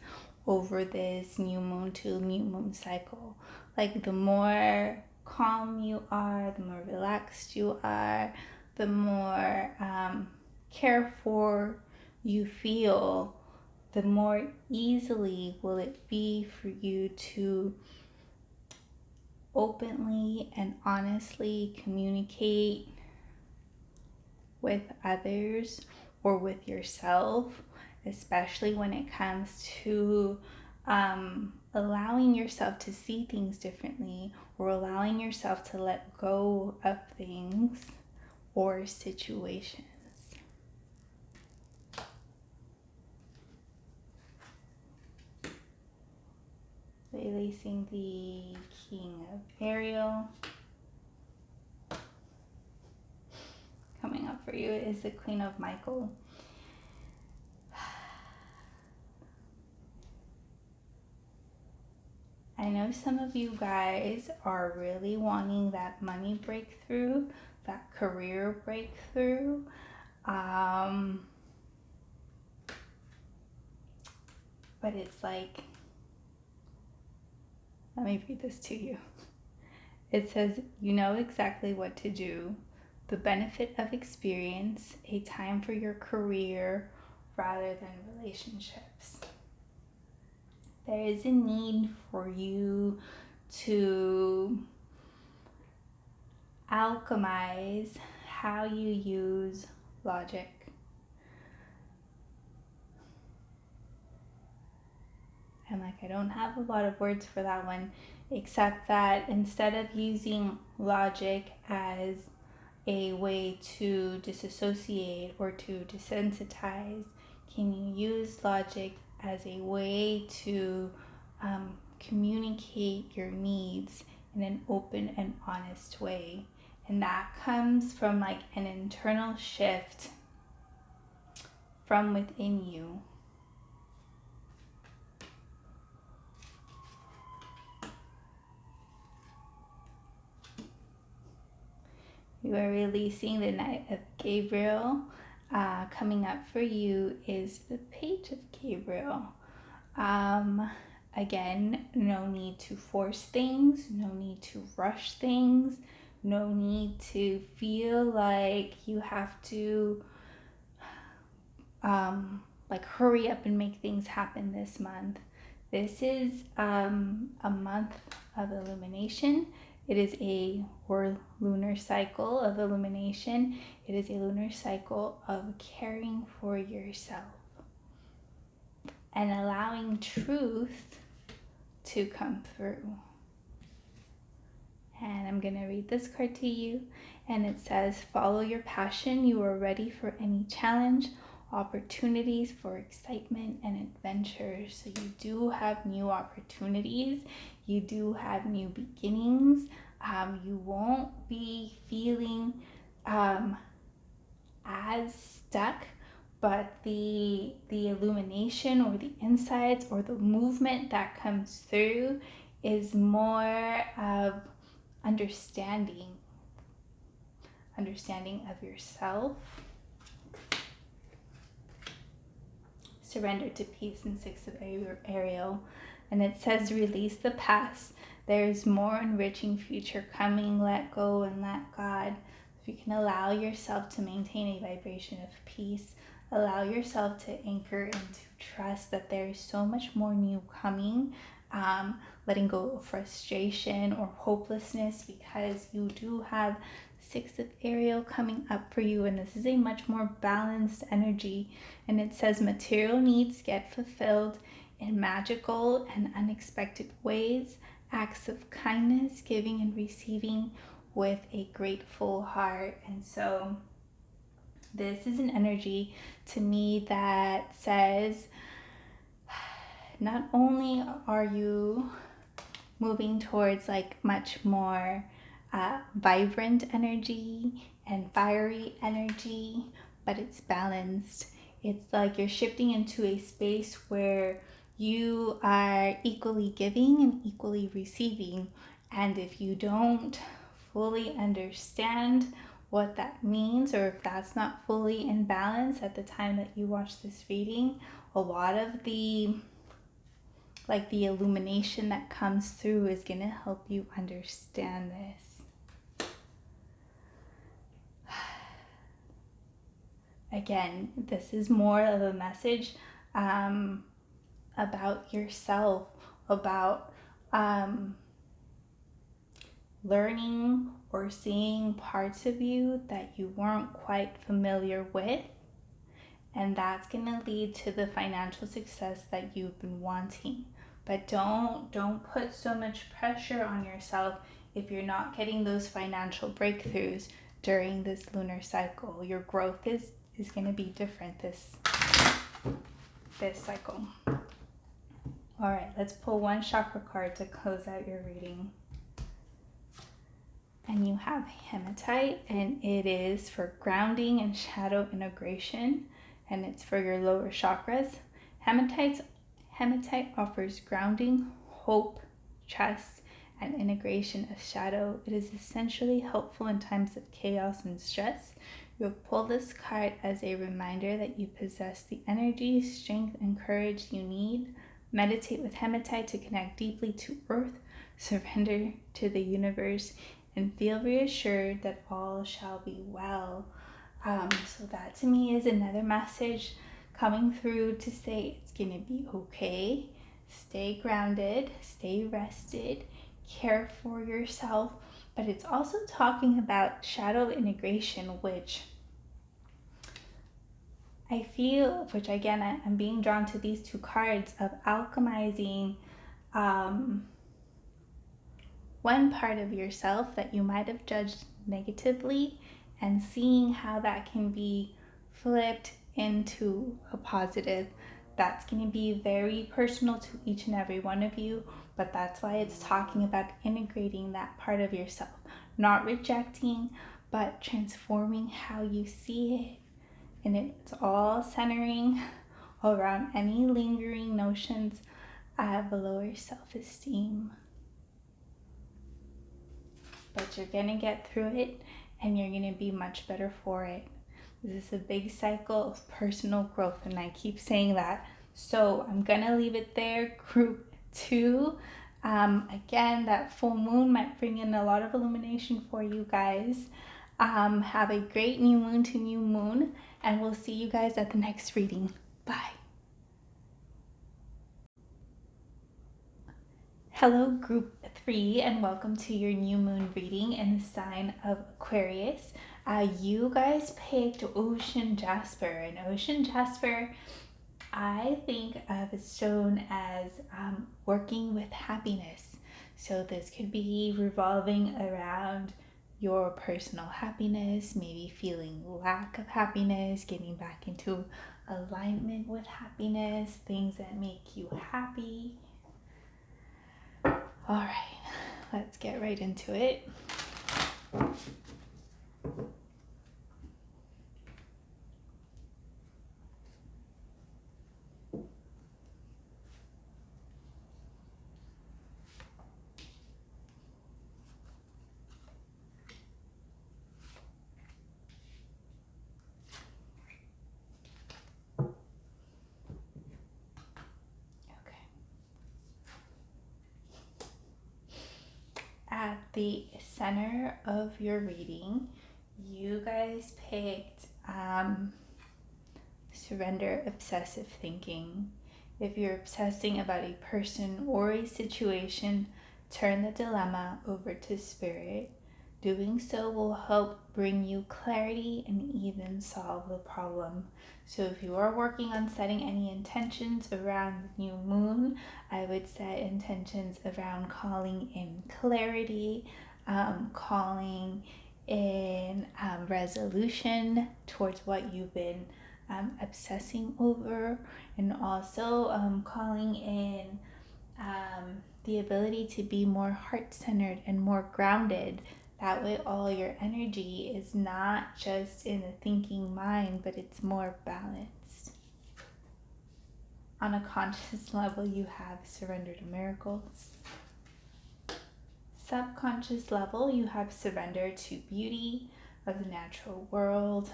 over this new moon to new moon cycle. Like the more calm you are, the more relaxed you are, the more cared for you feel, the more easily will it be for you to openly and honestly communicate with others or with yourself, especially when it comes to allowing yourself to see things differently or allowing yourself to let go of things or situations. Releasing the King of Ariel. Coming up for you is the Queen of Michael. I know some of you guys are really wanting that money breakthrough, that career breakthrough. But it's like, let me read this to you. It says, you know exactly what to do. The benefit of experience, a time for your career rather than relationships. There is a need for you to alchemize how you use logic. And I don't have a lot of words for that one, except that instead of using logic as a way to disassociate or to desensitize, can you use logic as a way to communicate your needs in an open and honest way? And that comes from like an internal shift from within you. You are releasing the Knight of Gabriel. Coming up for you is the Page of Gabriel. Again, no need to force things, no need to rush things, no need to feel like you have to hurry up and make things happen this month. This is a month of illumination. It is or lunar cycle of illumination. It is a lunar cycle of caring for yourself and allowing truth to come through. And I'm going to read this card to you. And it says, follow your passion. You are ready for any challenge, opportunities for excitement and adventure. So you do have new opportunities. You do have new beginnings. You won't be feeling as stuck, but the illumination or the insights or the movement that comes through is more of understanding, understanding of yourself. Surrender to peace in Six of Ariel. And it says, release the past. There's more enriching future coming. Let go and let God. If you can allow yourself to maintain a vibration of peace, allow yourself to anchor and to trust that there is so much more new coming. Letting go of frustration or hopelessness, because you do have Six of Ariel coming up for you, and this is a much more balanced energy. And it says material needs get fulfilled in magical and unexpected ways. Acts of kindness, giving and receiving with a grateful heart. And so this is an energy to me that says, not only are you moving towards like much more vibrant energy and fiery energy, but it's balanced. It's like you're shifting into a space where you are equally giving and equally receiving. And if you don't fully understand what that means, or if that's not fully in balance at the time that you watch this reading, a lot of the illumination that comes through is going to help you understand this. Again, this is more of a message about yourself, about learning or seeing parts of you that you weren't quite familiar with. And that's going to lead to the financial success that you've been wanting. But don't put so much pressure on yourself if you're not getting those financial breakthroughs during this lunar cycle. Your growth is going to be different this cycle. All right, let's pull one chakra card to close out your reading. And you have Hematite, and it is for grounding and shadow integration, and it's for your lower chakras. Hematite offers grounding, hope, trust, and integration of shadow. It is essentially helpful in times of chaos and stress. You'll pull this card as a reminder that you possess the energy, strength, and courage you need. Meditate with Hematite to connect deeply to Earth, surrender to the universe, and feel reassured that all shall be well. So that to me is another message coming through to say it's going to be okay. Stay grounded, stay rested, care for yourself. But it's also talking about shadow integration, which I feel, which again, I'm being drawn to these two cards of alchemizing one part of yourself that you might have judged negatively, and seeing how that can be flipped into a positive. That's going to be very personal to each and every one of you, but that's why it's talking about integrating that part of yourself, not rejecting, but transforming how you see it. And it's all centering around any lingering notions of lower self-esteem. But you're going to get through it, and you're going to be much better for it. This is a big cycle of personal growth, and I keep saying that. So I'm going to leave it there. Group 2. Again, that full moon might bring in a lot of illumination for you guys. Have a great new moon to new moon, and we'll see you guys at the next reading. Bye. Hello, group 3, and welcome to your new moon reading in the sign of Aquarius. You guys picked Ocean Jasper, and Ocean Jasper, I think of is shown as working with happiness. So this could be revolving around your personal happiness, maybe feeling lack of happiness, getting back into alignment with happiness, things that make you happy. All right, let's get right into it. the center of your reading, you guys picked surrender obsessive thinking. If you're obsessing about a person or a situation, turn the dilemma over to spirit. Doing so will help bring you clarity and even solve the problem. So if you are working on setting any intentions around the new moon, I would set intentions around calling in clarity, calling in resolution towards what you've been obsessing over, and also calling in the ability to be more heart-centered and more grounded. That way all your energy is not just in the thinking mind, but it's more balanced. On a conscious level, you have surrender to miracles. Subconscious level, you have surrender to beauty of the natural world.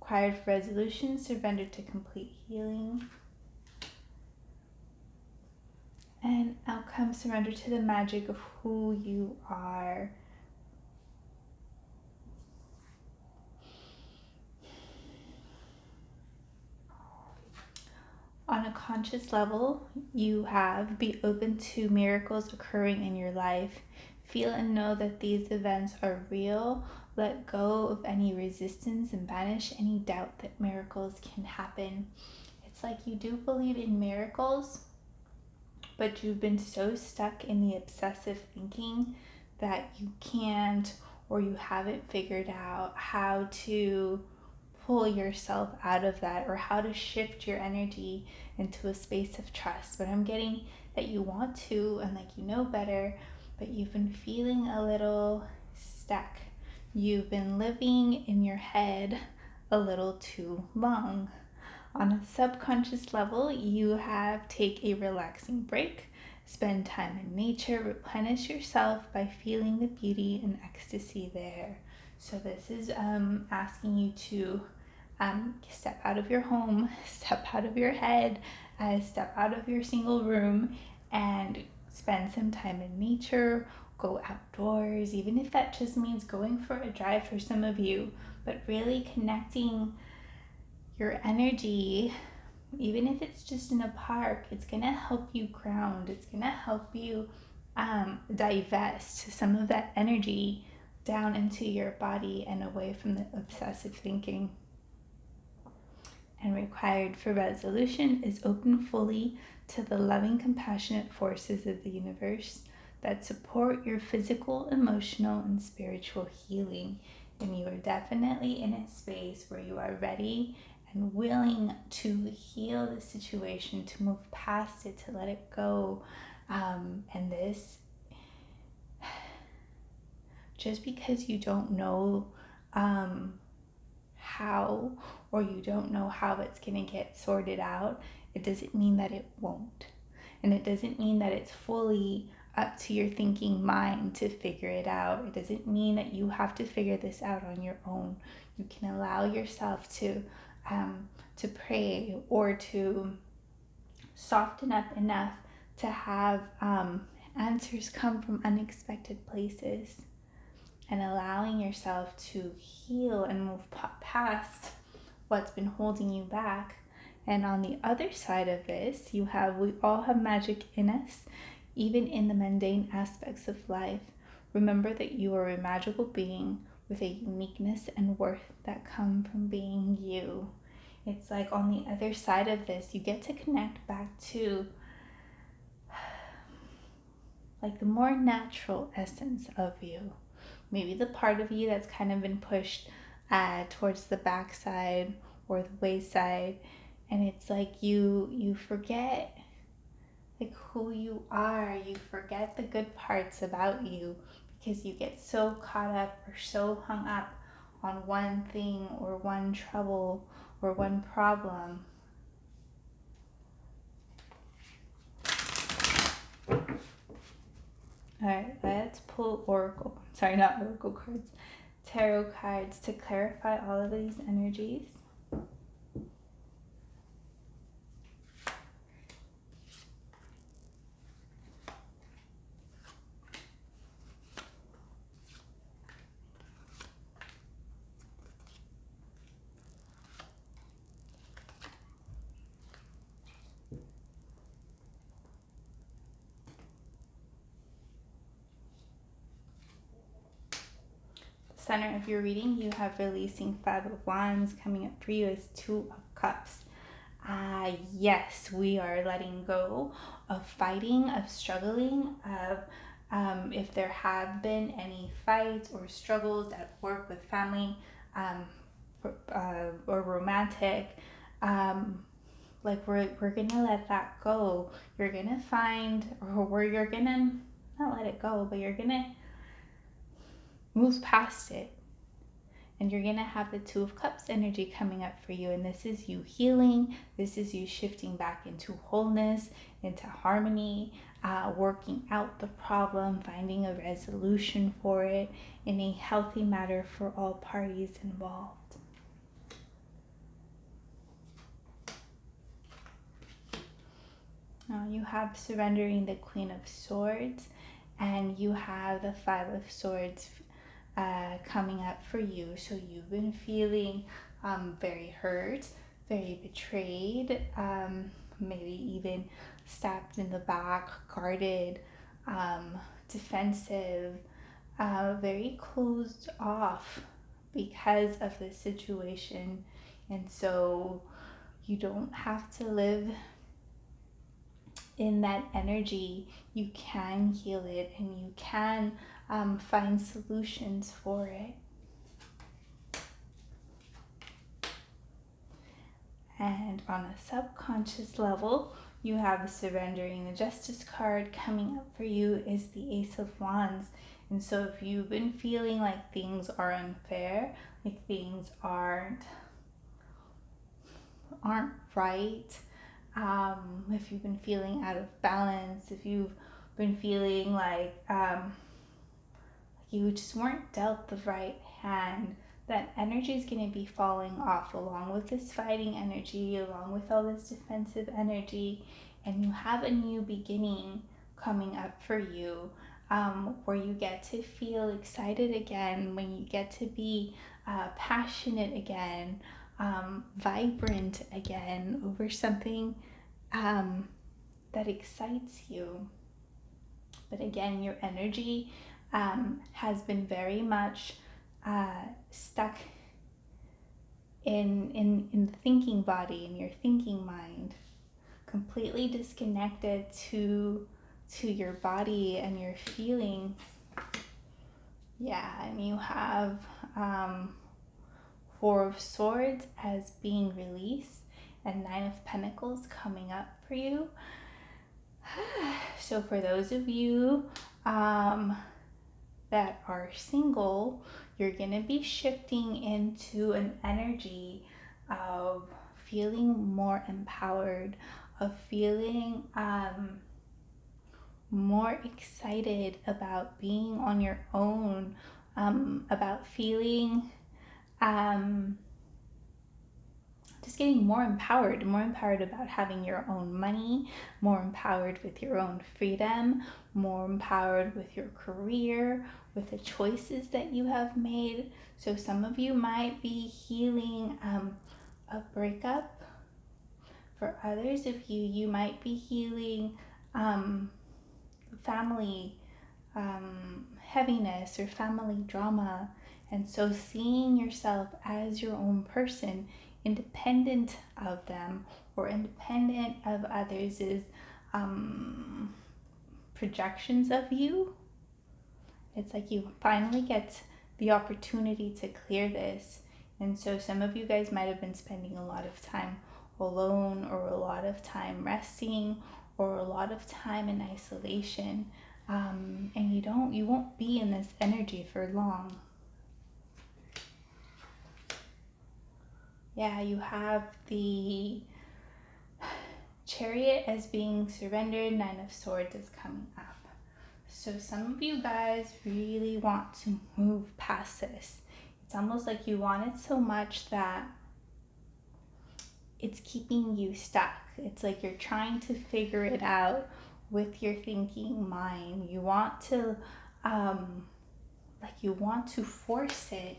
Required for resolution, surrender to complete healing. And outcome, surrender to the magic of who you are. On a conscious level, you have be open to miracles occurring in your life. Feel and know that these events are real. Let go of any resistance and banish any doubt that miracles can happen. It's like you do believe in miracles, but you've been so stuck in the obsessive thinking that you can't, or you haven't figured out how to pull yourself out of that, or how to shift your energy into a space of trust. But I'm getting that you want to, and like you know better, but you've been feeling a little stuck. You've been living in your head a little too long. On a subconscious level, you have take a relaxing break, spend time in nature, replenish yourself by feeling the beauty and ecstasy there. So this is asking you to step out of your home, step out of your head, step out of your single room, and spend some time in nature. Go outdoors, even if that just means going for a drive for some of you, but really connecting your energy, even if it's just in a park. It's gonna help you ground. It's gonna help you divest some of that energy down into your body and away from the obsessive thinking. And required for resolution is open fully to the loving, compassionate forces of the universe that support your physical, emotional, and spiritual healing. And you are definitely in a space where you are ready and willing to heal the situation, to move past it, to let it go. And this, just because you don't know how, or you don't know how it's going to get sorted out, it doesn't mean that it won't. And it doesn't mean that it's fully up to your thinking mind to figure it out. It doesn't mean that you have to figure this out on your own. You can allow yourself to pray, or to soften up enough to have answers come from unexpected places, and allowing yourself to heal and move past what's been holding you back. And on the other side of this, we all have magic in us, even in the mundane aspects of life. Remember that you are a magical being with a uniqueness and worth that come from being you. It's like on the other side of this, you get to connect back to like the more natural essence of you. Maybe the part of you that's kind of been pushed towards the backside or the wayside, and it's like you forget like who you are. You forget the good parts about you because you get so caught up or so hung up on one thing or one trouble or one problem. Alright, let's pull tarot cards to clarify all of these energies. center of your reading, you have releasing 5 of Wands. Coming up for you is 2 of Cups. Yes, we are letting go of fighting, of struggling, of if there have been any fights or struggles at work, with family, or romantic, like we're gonna let that go. You're gonna find, or where you're gonna not let it go, but you're gonna move past it. And you're gonna have the 2 of Cups energy coming up for you. And this is you healing. This is you shifting back into wholeness, into harmony, working out the problem, finding a resolution for it in a healthy manner for all parties involved. Now you have surrendering the Queen of Swords, and you have the 5 of Swords coming up for you. So you've been feeling very hurt, very betrayed, maybe even stabbed in the back, guarded, defensive, very closed off because of this situation. And so you don't have to live in that energy. You can heal it, and you can find solutions for it. And on a subconscious level, you have surrendering the Justice card. Coming up for you is the Ace of Wands. And so if you've been feeling like things are unfair, like things aren't right, if you've been feeling out of balance, if you've been feeling like you just weren't dealt the right hand, that energy is going to be falling off, along with this fighting energy, along with all this defensive energy. And you have a new beginning coming up for you, where you get to feel excited again, when you get to be passionate again, vibrant again over something that excites you. But again, your energy has been very much stuck in the thinking body, in your thinking mind, completely disconnected to your body and your feelings. Yeah, and you have 4 of Swords as being released, and 9 of Pentacles coming up for you. So for those of you that are single, you're going to be shifting into an energy of feeling more empowered, of feeling more excited about being on your own, about feeling just getting more empowered about having your own money, more empowered with your own freedom, more empowered with your career, with the choices that you have made. So some of you might be healing a breakup. For others of you, you might be healing family heaviness or family drama. And so seeing yourself as your own person, independent of them or independent of others' projections of you. It's like you finally get the opportunity to clear this. And so some of you guys might have been spending a lot of time alone, or a lot of time resting, or a lot of time in isolation. And you won't be in this energy for long. Yeah, you have the Chariot as being surrendered, 9 of Swords is coming up. So some of you guys really want to move past this. It's almost like you want it so much that it's keeping you stuck. It's like you're trying to figure it out with your thinking mind. You want to force it,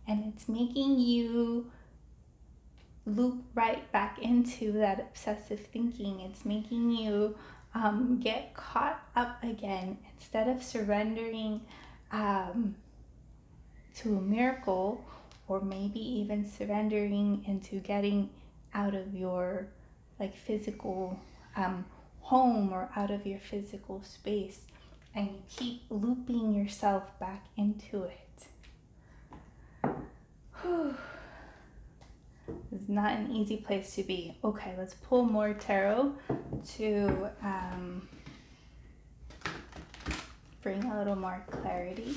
and it's making you loop right back into that obsessive thinking. It's making you get caught up again, instead of surrendering to a miracle, or maybe even surrendering into getting out of your like physical home or out of your physical space, and you keep looping yourself back into it. It's not an easy place to be. Okay, let's pull more tarot to bring a little more clarity.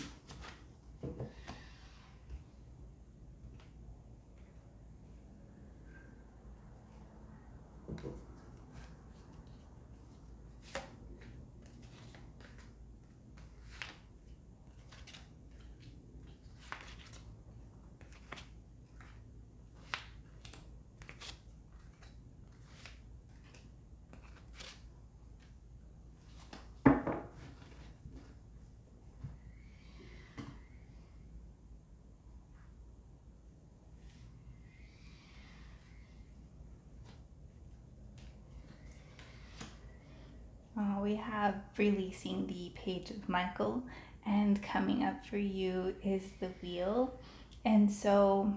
We have releasing the Page of Michael, and coming up for you is the Wheel. And so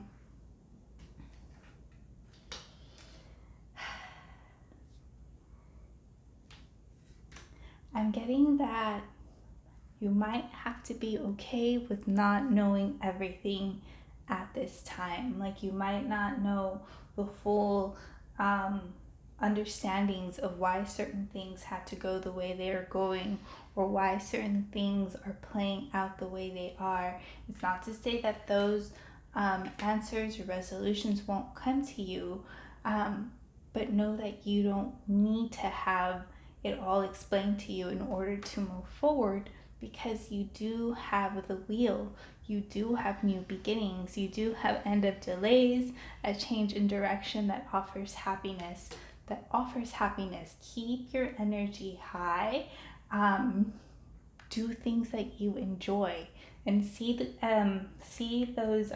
I'm getting that you might have to be okay with not knowing everything at this time. Like, you might not know the full understandings of why certain things had to go the way they are going, or why certain things are playing out the way they are. It's not to say that those answers or resolutions won't come to you, but know that you don't need to have it all explained to you in order to move forward, because you do have the Wheel. You do have new beginnings. You do have end of delays, a change in direction that offers happiness. Keep your energy high. Do things that you enjoy, and see those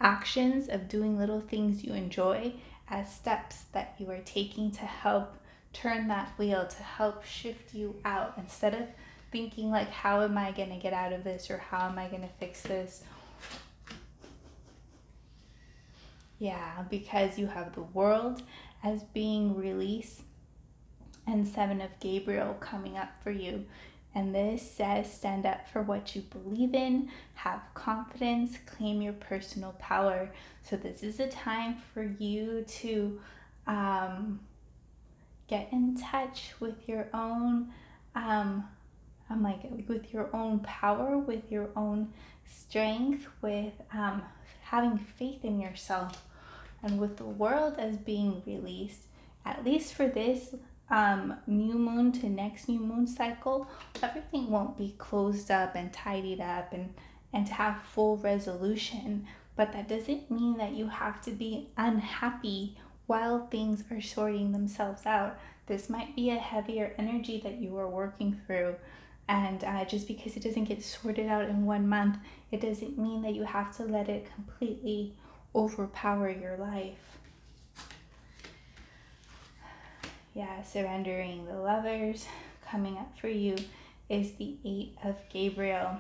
actions of doing little things you enjoy as steps that you are taking to help turn that wheel, to help shift you out, instead of thinking like, how am I going to get out of this, or how am I going to fix this? Yeah, because you have the World as being released, and Seven of Gabriel coming up for you. And this says, stand up for what you believe in, have confidence, claim your personal power. So this is a time for you to get in touch with your own with your own power, with your own strength, with having faith in yourself. And with the World as being released, at least for this new moon to next new moon cycle, everything won't be closed up and tidied up and to have full resolution. But that doesn't mean that you have to be unhappy while things are sorting themselves out. This might be a heavier energy that you are working through. And just because it doesn't get sorted out in 1 month, it doesn't mean that you have to let it completely overpower your life. Yeah, surrendering the Lovers. Coming up for you is the Eight of Gabriel.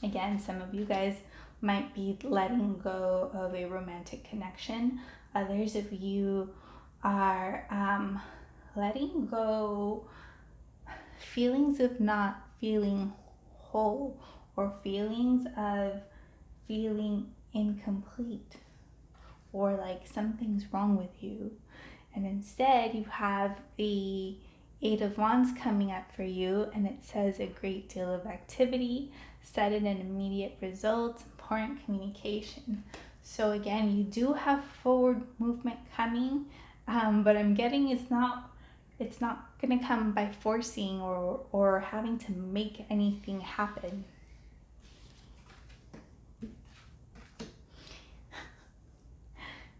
Again, some of you guys might be letting go of a romantic connection. Others of you are letting go feelings of not feeling whole, or feelings of feeling incomplete, or like something's wrong with you. And instead you have the Eight of Wands coming up for you, and it says a great deal of activity, sudden and immediate results, important communication. So again, you do have forward movement coming, but I'm getting it's not going to come by forcing or having to make anything happen.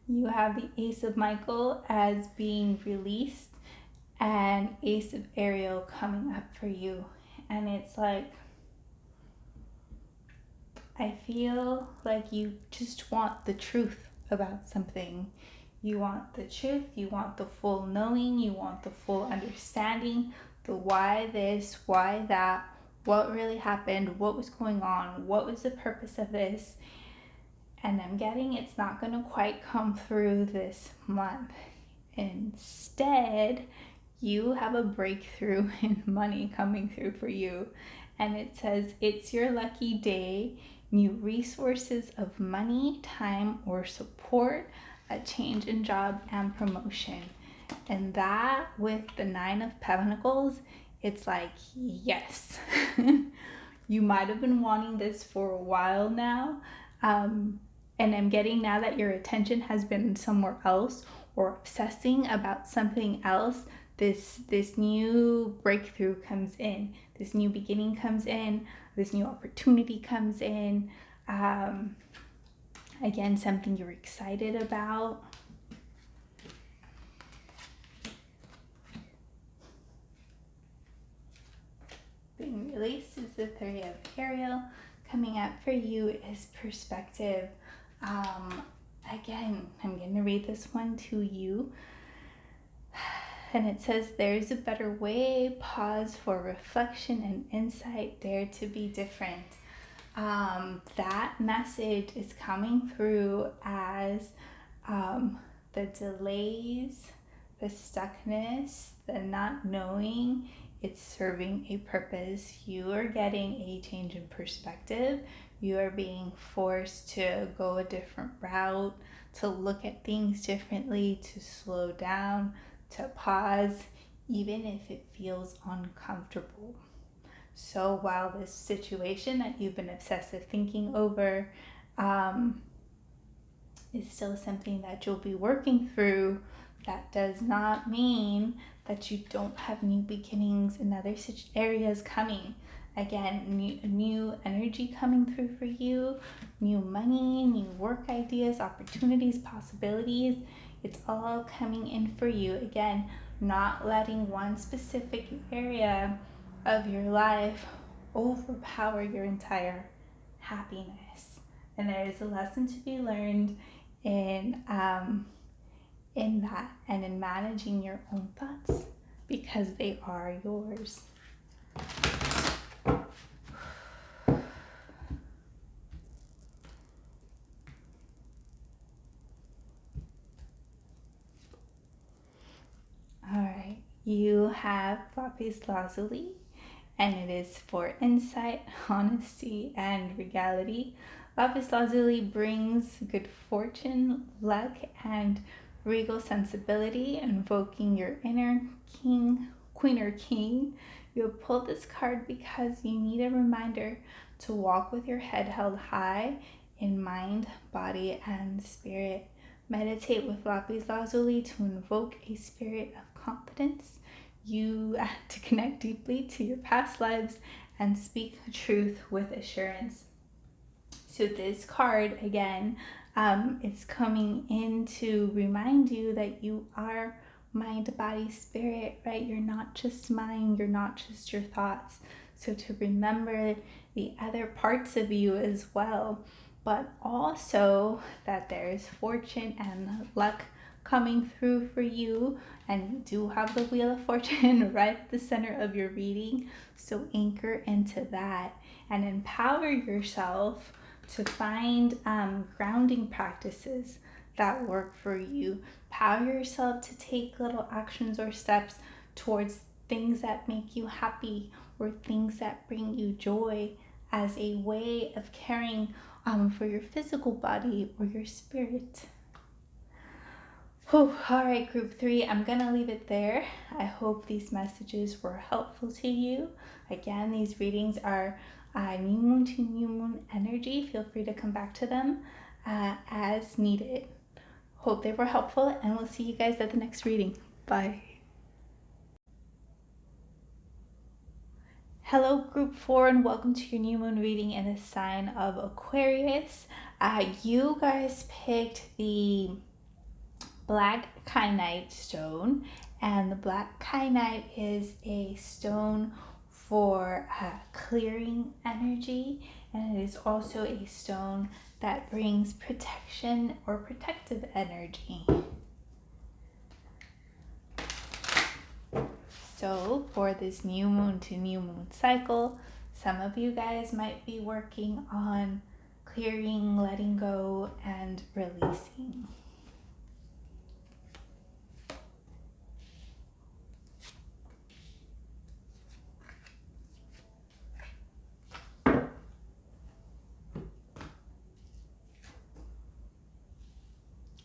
You have the Ace of Michael as being released, and Ace of Ariel coming up for you. And it's like, I feel like you just want the truth about something. You want the truth, you want the full knowing, you want the full understanding, the why this, why that, what really happened, what was going on, what was the purpose of this. And I'm getting it's not going to quite come through this month. Instead, you have a breakthrough in money coming through for you. And it says it's your lucky day, new resources of money, time, or support, a change in job and promotion. And that with the 9 of Pentacles, it's like, yes. You might have been wanting this for a while now. And I'm getting now that your attention has been somewhere else or obsessing about something else, this new breakthrough comes in, this new beginning comes in, this new opportunity comes in. Again, something you're excited about. Being released is the 3 of Ariel. Coming up for you is perspective. Again, I'm going to read this one to you. And it says, there's a better way, pause for reflection and insight, dare to be different. That message is coming through as the delays, the stuckness, the not knowing, it's serving a purpose. You are getting a change in perspective. You are being forced to go a different route, to look at things differently, to slow down, to pause, even if it feels uncomfortable. So while this situation that you've been obsessive thinking over is still something that you'll be working through, that does not mean that you don't have new beginnings in other areas coming. Again, new energy coming through for you, new money, new work ideas, opportunities, possibilities. It's all coming in for you. Again, not letting one specific area of your life overpower your entire happiness. And there is a lesson to be learned in that and in managing your own thoughts, because they are yours. All right, you have lapis lazuli, and it is for insight, honesty, and regality. Lapis lazuli brings good fortune, luck, and regal sensibility, invoking your inner king, queen or king. You have pulled this card because you need a reminder to walk with your head held high in mind, body, and spirit. Meditate with lapis lazuli to invoke a spirit of confidence. You to connect deeply to your past lives and speak truth with assurance. So this card, again, it's coming in to remind you that you are mind, body, spirit, right? You're not just mind, you're not just your thoughts. So to remember the other parts of you as well, but also that there is fortune and luck coming through for you, and you do have the Wheel of Fortune right at the center of your reading. So anchor into that and empower yourself to find grounding practices that work for you. Power yourself to take little actions or steps towards things that make you happy or things that bring you joy as a way of caring for your physical body or your spirit. Whew. All right, group 3, I'm gonna leave it there. I hope these messages were helpful to you. Again, these readings are new moon to new moon energy. Feel free to come back to them as needed. Hope they were helpful, and we'll see you guys at the next reading. Bye. Hello, group 4, and welcome to your new moon reading in the sign of Aquarius. You guys picked the black kyanite stone, and the black kyanite is a stone for clearing energy, and it is also a stone that brings protection or protective energy. So for this new moon to new moon cycle, some of you guys might be working on clearing, letting go, and releasing.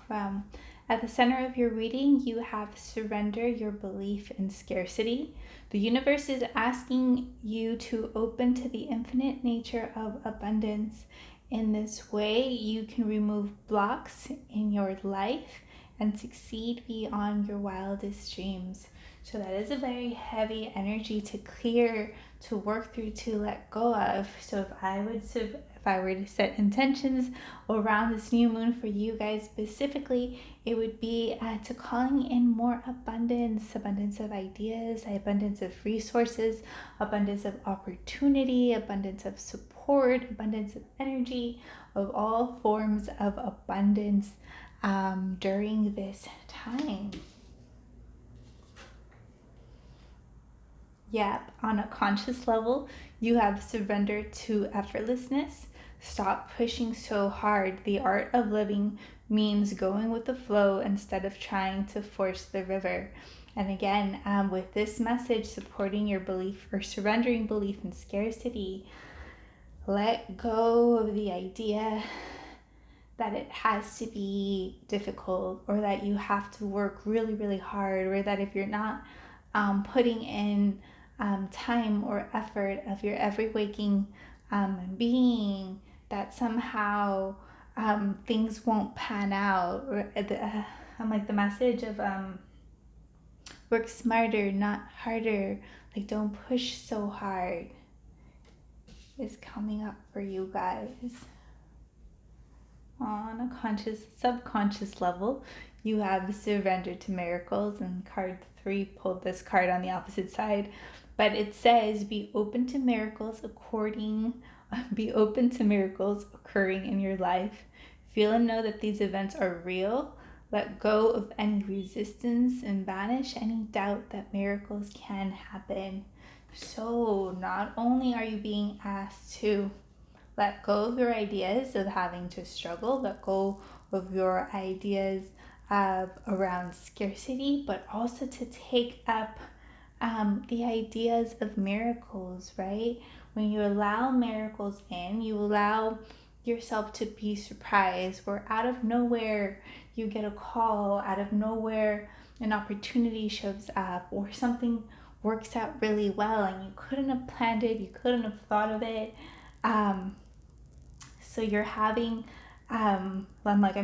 Wow. At the center of your reading, you have surrender your belief in scarcity. The universe is asking you to open to the infinite nature of abundance. In this way, you can remove blocks in your life and succeed beyond your wildest dreams. So that is a very heavy energy to clear, to work through, to let go of. So if I were to set intentions around this new moon for you guys specifically, it would be to calling in more abundance of ideas, abundance of resources, abundance of opportunity, abundance of support, abundance of energy, of all forms of abundance during this time. Yep, on a conscious level, you have surrendered to effortlessness. Stop pushing so hard. The art of living means going with the flow instead of trying to force the river. And again, with this message supporting your belief or surrendering belief in scarcity, let go of the idea that it has to be difficult, or that you have to work really, really hard, or that if you're not putting in time or effort of your every waking being, that somehow things won't pan out. Or the message of work smarter, not harder. Like, don't push so hard is coming up for you guys. On a subconscious level, you have surrendered to miracles, and card 3 pulled this card on the opposite side. But it says, be open to miracles occurring in your life. Feel and know that these events are real. Let go of any resistance and banish any doubt that miracles can happen. So not only are you being asked to let go of your ideas of having to struggle, let go of your ideas around scarcity, but also to take up the ideas of miracles, right? When you allow miracles in, you allow yourself to be surprised, where out of nowhere you get a call, out of nowhere an opportunity shows up, or something works out really well and you couldn't have planned it, you couldn't have thought of it. So you're having, I'm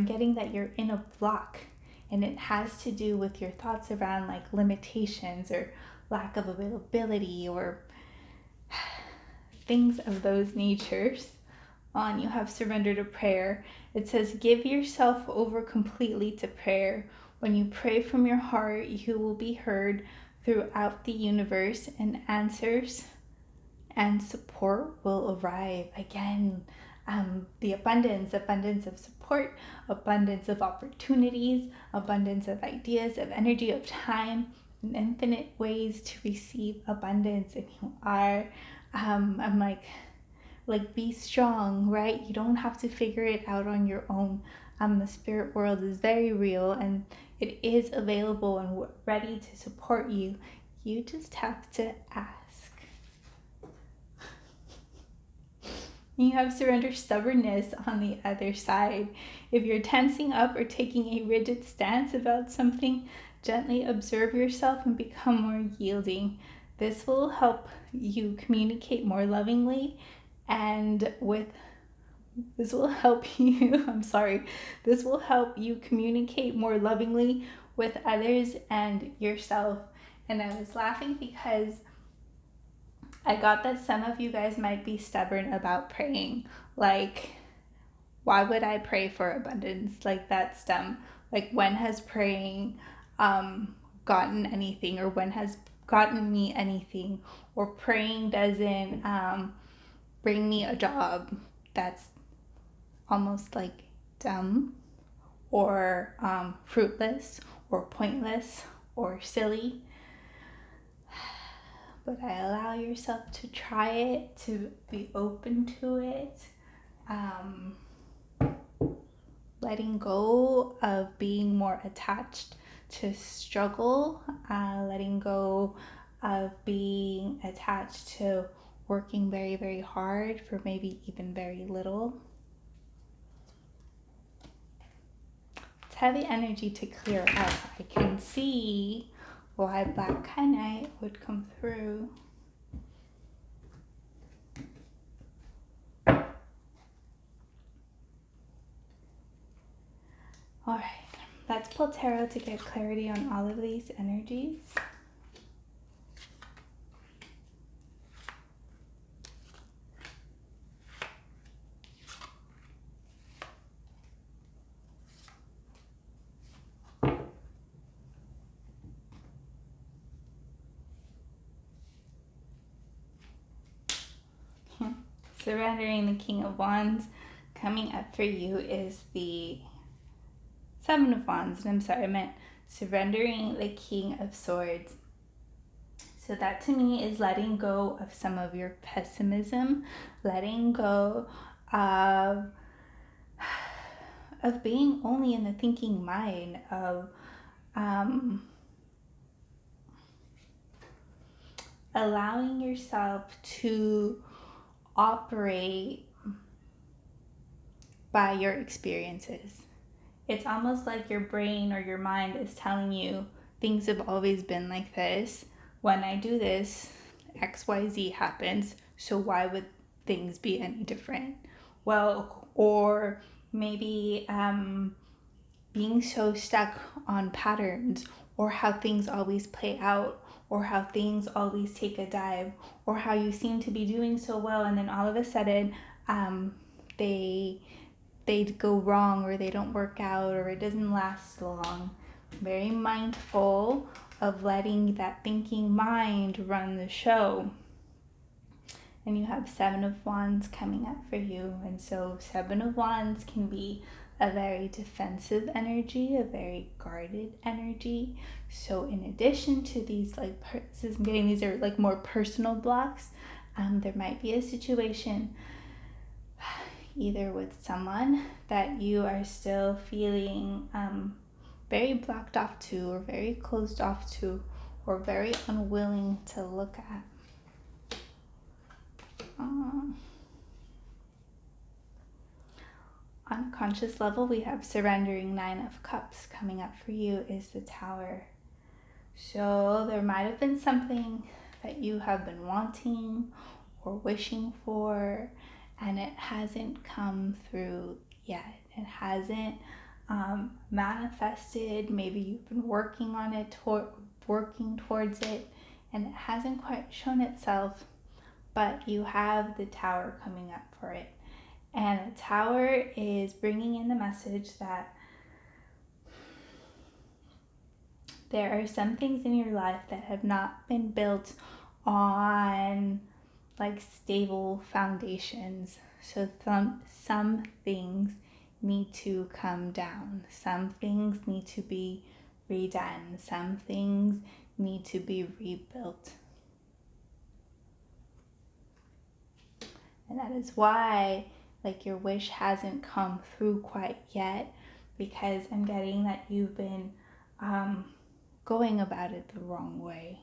getting that you're in a block, and it has to do with your thoughts around like limitations or lack of availability or things of those natures. On, you have surrendered to prayer. It says, give yourself over completely to prayer. When you pray from your heart, you will be heard throughout the universe, and answers and support will arrive. Again, the abundance of support, abundance of opportunities, abundance of ideas, of energy, of time, and infinite ways to receive abundance. And you are, I'm like be strong, right? You don't have to figure it out on your own. The spirit world is very real, and it is available and ready to support you. You just have to ask. You have surrendered stubbornness on the other side. If you're tensing up or taking a rigid stance about something, gently observe yourself and become more yielding. This will help you communicate more lovingly, and this will help you communicate more lovingly with others and yourself. And I was laughing because I got that some of you guys might be stubborn about praying. Like, why would I pray for abundance? Like, that's dumb. Like, when has praying gotten anything, or when has gotten me anything? Or praying doesn't bring me a job. That's almost like dumb, or fruitless, or pointless, or silly. but I allow yourself to try it, to be open to it. Letting go of being more attached to struggle, letting go of being attached to working very, very hard for maybe even very little. It's heavy energy to clear up. I can see why Black Kyanite would come through. All right, let's pull tarot to get clarity on all of these energies. Surrendering the King of Wands. Coming up for you is the Seven of Wands. And I'm sorry, I meant surrendering the King of Swords. So that to me is letting go of some of your pessimism, letting go of being only in the thinking mind, of allowing yourself to operate by your experiences. It's almost like your brain or your mind is telling you things have always been like this. When I do this, XYZ happens. So why would things be any different? Well, or maybe being so stuck on patterns, or how things always play out, or how things always take a dive, or how you seem to be doing so well and then all of a sudden they go wrong, or they don't work out, or it doesn't last long. Very mindful of letting that thinking mind run the show. And you have Seven of Wands coming up for you. And so Seven of Wands can be a very defensive energy, a very guarded energy. So in addition to these, like, I'm getting these are like more personal blocks, there might be a situation either with someone that you are still feeling very blocked off to, or very closed off to, or very unwilling to look at. On a conscious level, we have surrendering Nine of Cups. Coming up for you is the Tower. So there might have been something that you have been wanting or wishing for, and it hasn't come through yet. It hasn't manifested. Maybe you've been working on it, working towards it, and it hasn't quite shown itself, but you have the Tower coming up for it. And the Tower is bringing in the message that there are some things in your life that have not been built on like stable foundations. So some things need to come down. Some things need to be redone. Some things need to be rebuilt. And that is why, like, your wish hasn't come through quite yet, because I'm getting that you've been going about it the wrong way.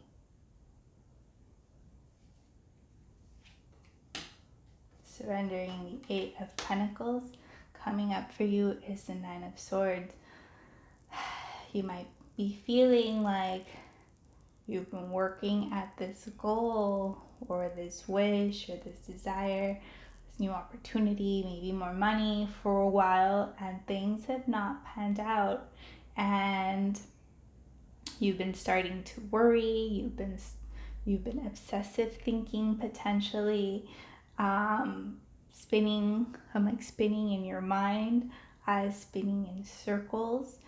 Surrendering the Eight of Pentacles. Coming up for you is the Nine of Swords. You might be feeling like you've been working at this goal, or this wish, or this desire, new opportunity, maybe more money, for a while, and things have not panned out, and you've been starting to worry. You've been obsessive thinking, potentially spinning in your mind, spinning in circles.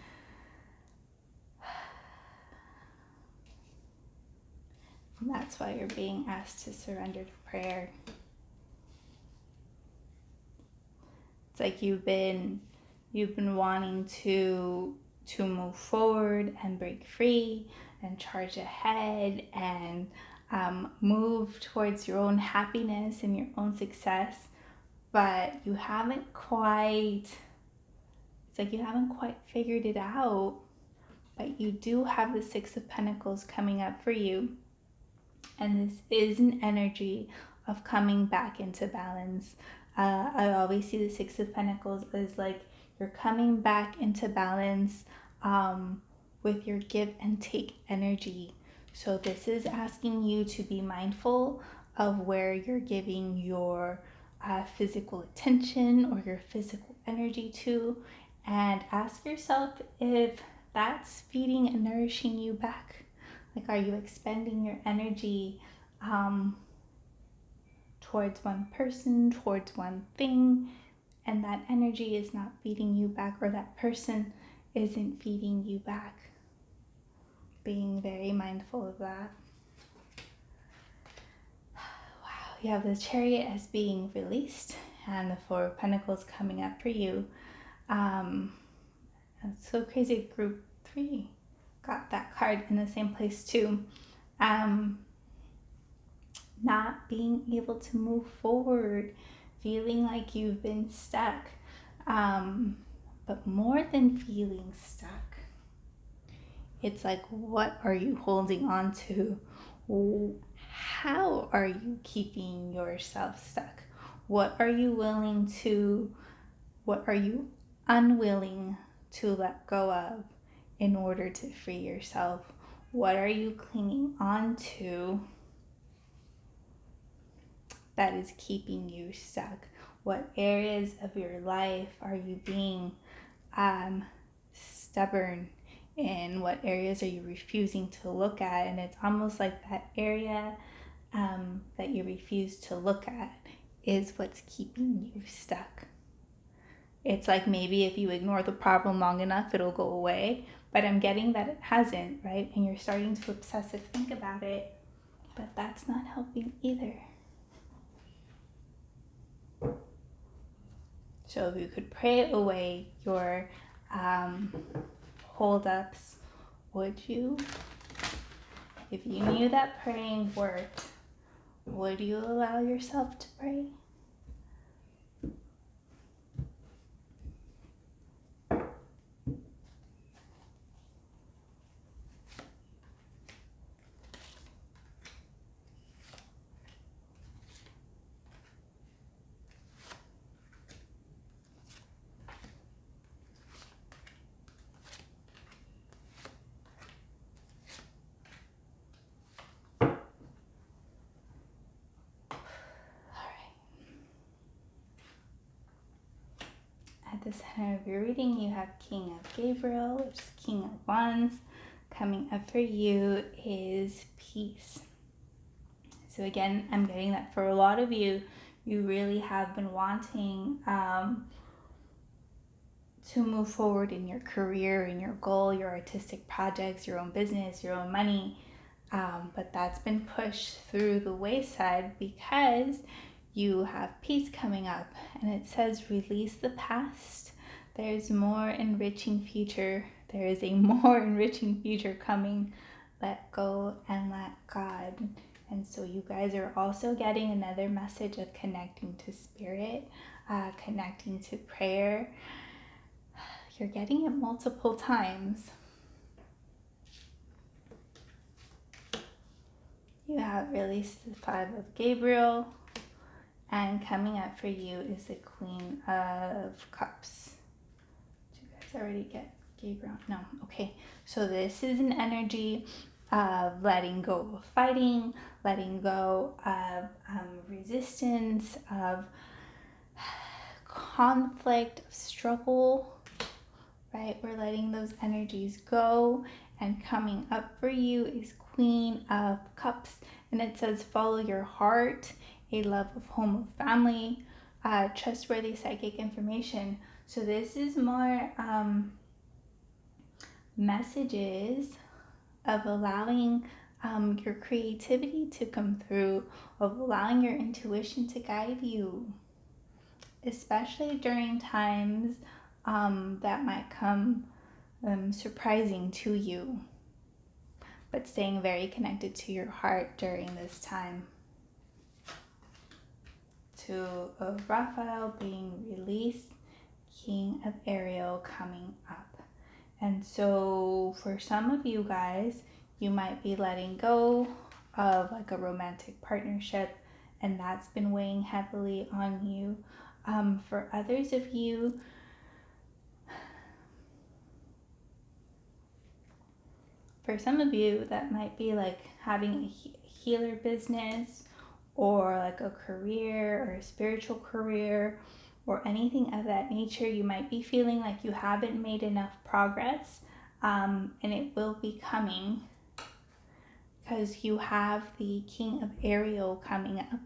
And that's why you're being asked to surrender to prayer. It's like you've been wanting to move forward and break free and charge ahead and move towards your own happiness and your own success, but you haven't quite, it's like you haven't quite figured it out, but you do have the Six of Pentacles coming up for you. And this is an energy of coming back into balance. I always see the Six of Pentacles as like you're coming back into balance with your give and take energy. So this is asking you to be mindful of where you're giving your physical attention or your physical energy to, and ask yourself if that's feeding and nourishing you back. Like, are you expending your energy towards one person, towards one thing, and that energy is not feeding you back, or that person isn't feeding you back? Being very mindful of that. Wow, you have the Chariot as being released, and the Four of Pentacles coming up for you. That's so crazy. Group 3 got that card in the same place too. Not being able to move forward, feeling like you've been stuck. But more than feeling stuck, it's like, what are you holding on to? How are you keeping yourself stuck? What are you unwilling to let go of in order to free yourself? What are you clinging on to that is keeping you stuck? What areas of your life are you being stubborn in? What areas are you refusing to look at? And it's almost like that area that you refuse to look at is what's keeping you stuck. It's like maybe if you ignore the problem long enough, it'll go away. But I'm getting that it hasn't, right? And you're starting to obsessive think about it. But that's not helping either. So if you could pray away your holdups, would you? If you knew that praying worked, would you allow yourself to pray? At the center of your reading, you have King of Gabriel, which is King of Wands. Coming up for you is peace. So again, I'm getting that for a lot of you, you really have been wanting to move forward in your career, in your goal, your artistic projects, your own business, your own money. But that's been pushed through the wayside because you have peace coming up, and it says release the past. There's more enriching future. There is a more enriching future coming. Let go and let God. And so you guys are also getting another message of connecting to spirit, connecting to prayer. You're getting it multiple times. You have released the Five of Gabriel. And coming up for you is the Queen of Cups. Did you guys already get Gabriel? No. Okay. So this is an energy of letting go of fighting, letting go of resistance, of conflict, of struggle, right? We're letting those energies go. And coming up for you is Queen of Cups. And it says follow your heart, a love of home, of family, trustworthy psychic information. So this is more messages of allowing your creativity to come through, of allowing your intuition to guide you, especially during times that might come surprising to you. but staying very connected to your heart during this time. To Raphael being released, King of Ariel coming up. And so for some of you guys, you might be letting go of like a romantic partnership, and that's been weighing heavily on you. For others of you, for some of you, that might be like having a healer business, or like a career or a spiritual career, or anything of that nature. You might be feeling like you haven't made enough progress, and it will be coming, because you have the King of Ariel coming up,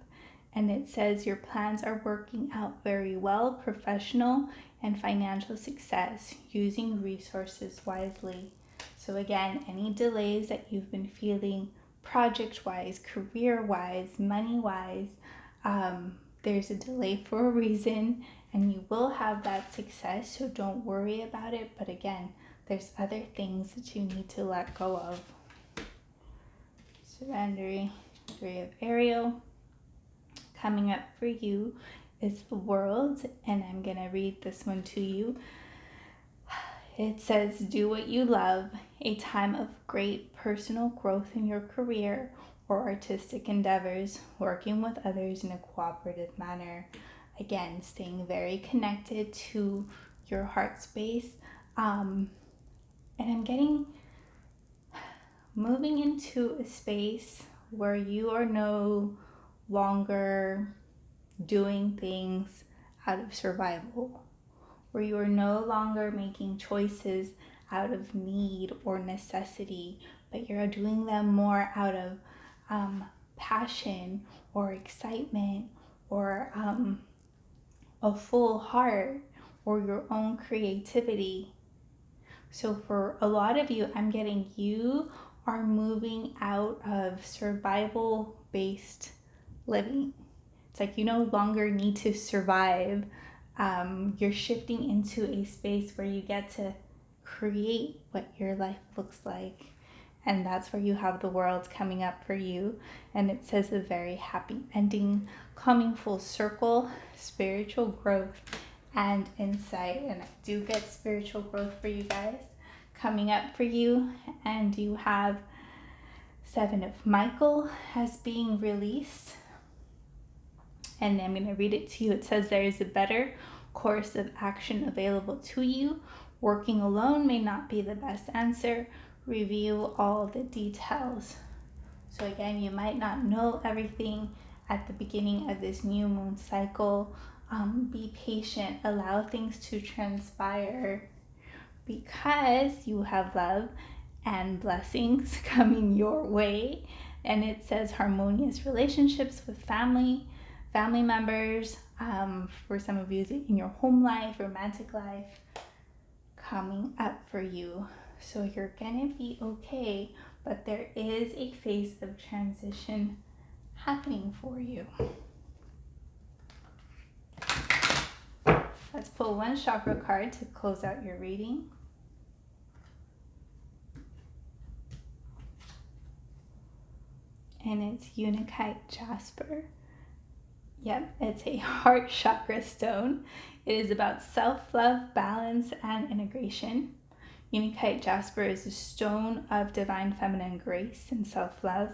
and it says your plans are working out very well, professional and financial success, using resources wisely. So again, any delays that you've been feeling project-wise, career-wise, money-wise, there's a delay for a reason, and you will have that success, so don't worry about it. But again, there's other things that you need to let go of. Surrendering. 3 of Ariel. Coming up for you is the World, and I'm going to read this one to you. It says, do what you love, a time of great personal growth in your career or artistic endeavors, working with others in a cooperative manner. Again, staying very connected to your heart space. And I'm getting moving into a space where you are no longer doing things out of survival, where you are no longer making choices out of need or necessity, but you're doing them more out of passion or excitement, or a full heart, or your own creativity. So for a lot of you, I'm getting you are moving out of survival-based living. It's like you no longer need to survive. You're shifting into a space where you get to create what your life looks like. And that's where you have the World coming up for you. And it says a very happy ending, coming full circle, spiritual growth and insight. And I do get spiritual growth for you guys coming up for you. And you have 7 of Michael as being released. And I'm going to read it to you. It says, there is a better course of action available to you. Working alone may not be the best answer. Review all the details. So again, you might not know everything at the beginning of this new moon cycle. Be patient. Allow things to transpire, because you have love and blessings coming your way. And it says harmonious relationships with family members, for some of you in your home life, romantic life, coming up for you. So you're gonna be okay, but there is a phase of transition happening for you. Let's pull one chakra card to close out your reading. And it's Untitled Chapter. Yep, it's a heart chakra stone. It is about self-love, balance, and integration. Untitled Chapter is a stone of divine feminine grace and self-love.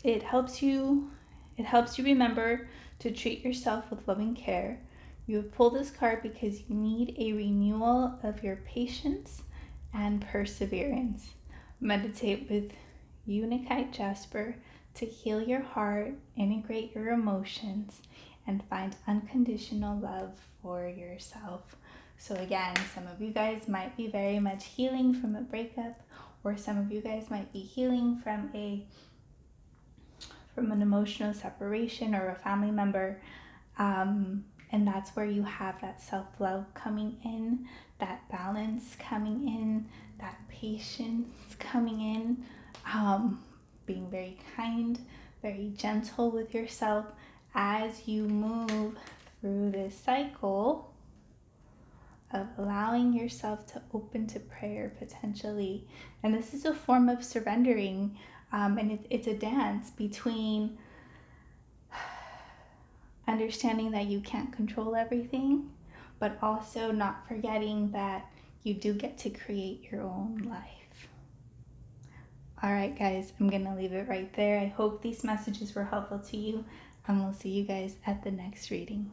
It helps you remember to treat yourself with loving care. You have pulled this card because you need a renewal of your patience and perseverance. Meditate with Untitled Chapter to heal your heart, integrate your emotions, and find unconditional love for yourself. So again, some of you guys might be very much healing from a breakup, or some of you guys might be healing from an emotional separation or a family member. And that's where you have that self-love coming in, that balance coming in, that patience coming in, being very kind, very gentle with yourself as you move through this cycle of allowing yourself to open to prayer potentially. And this is a form of surrendering, and it's a dance between understanding that you can't control everything, but also not forgetting that you do get to create your own life. All right, guys, I'm going to leave it right there. I hope these messages were helpful to you, and we'll see you guys at the next reading.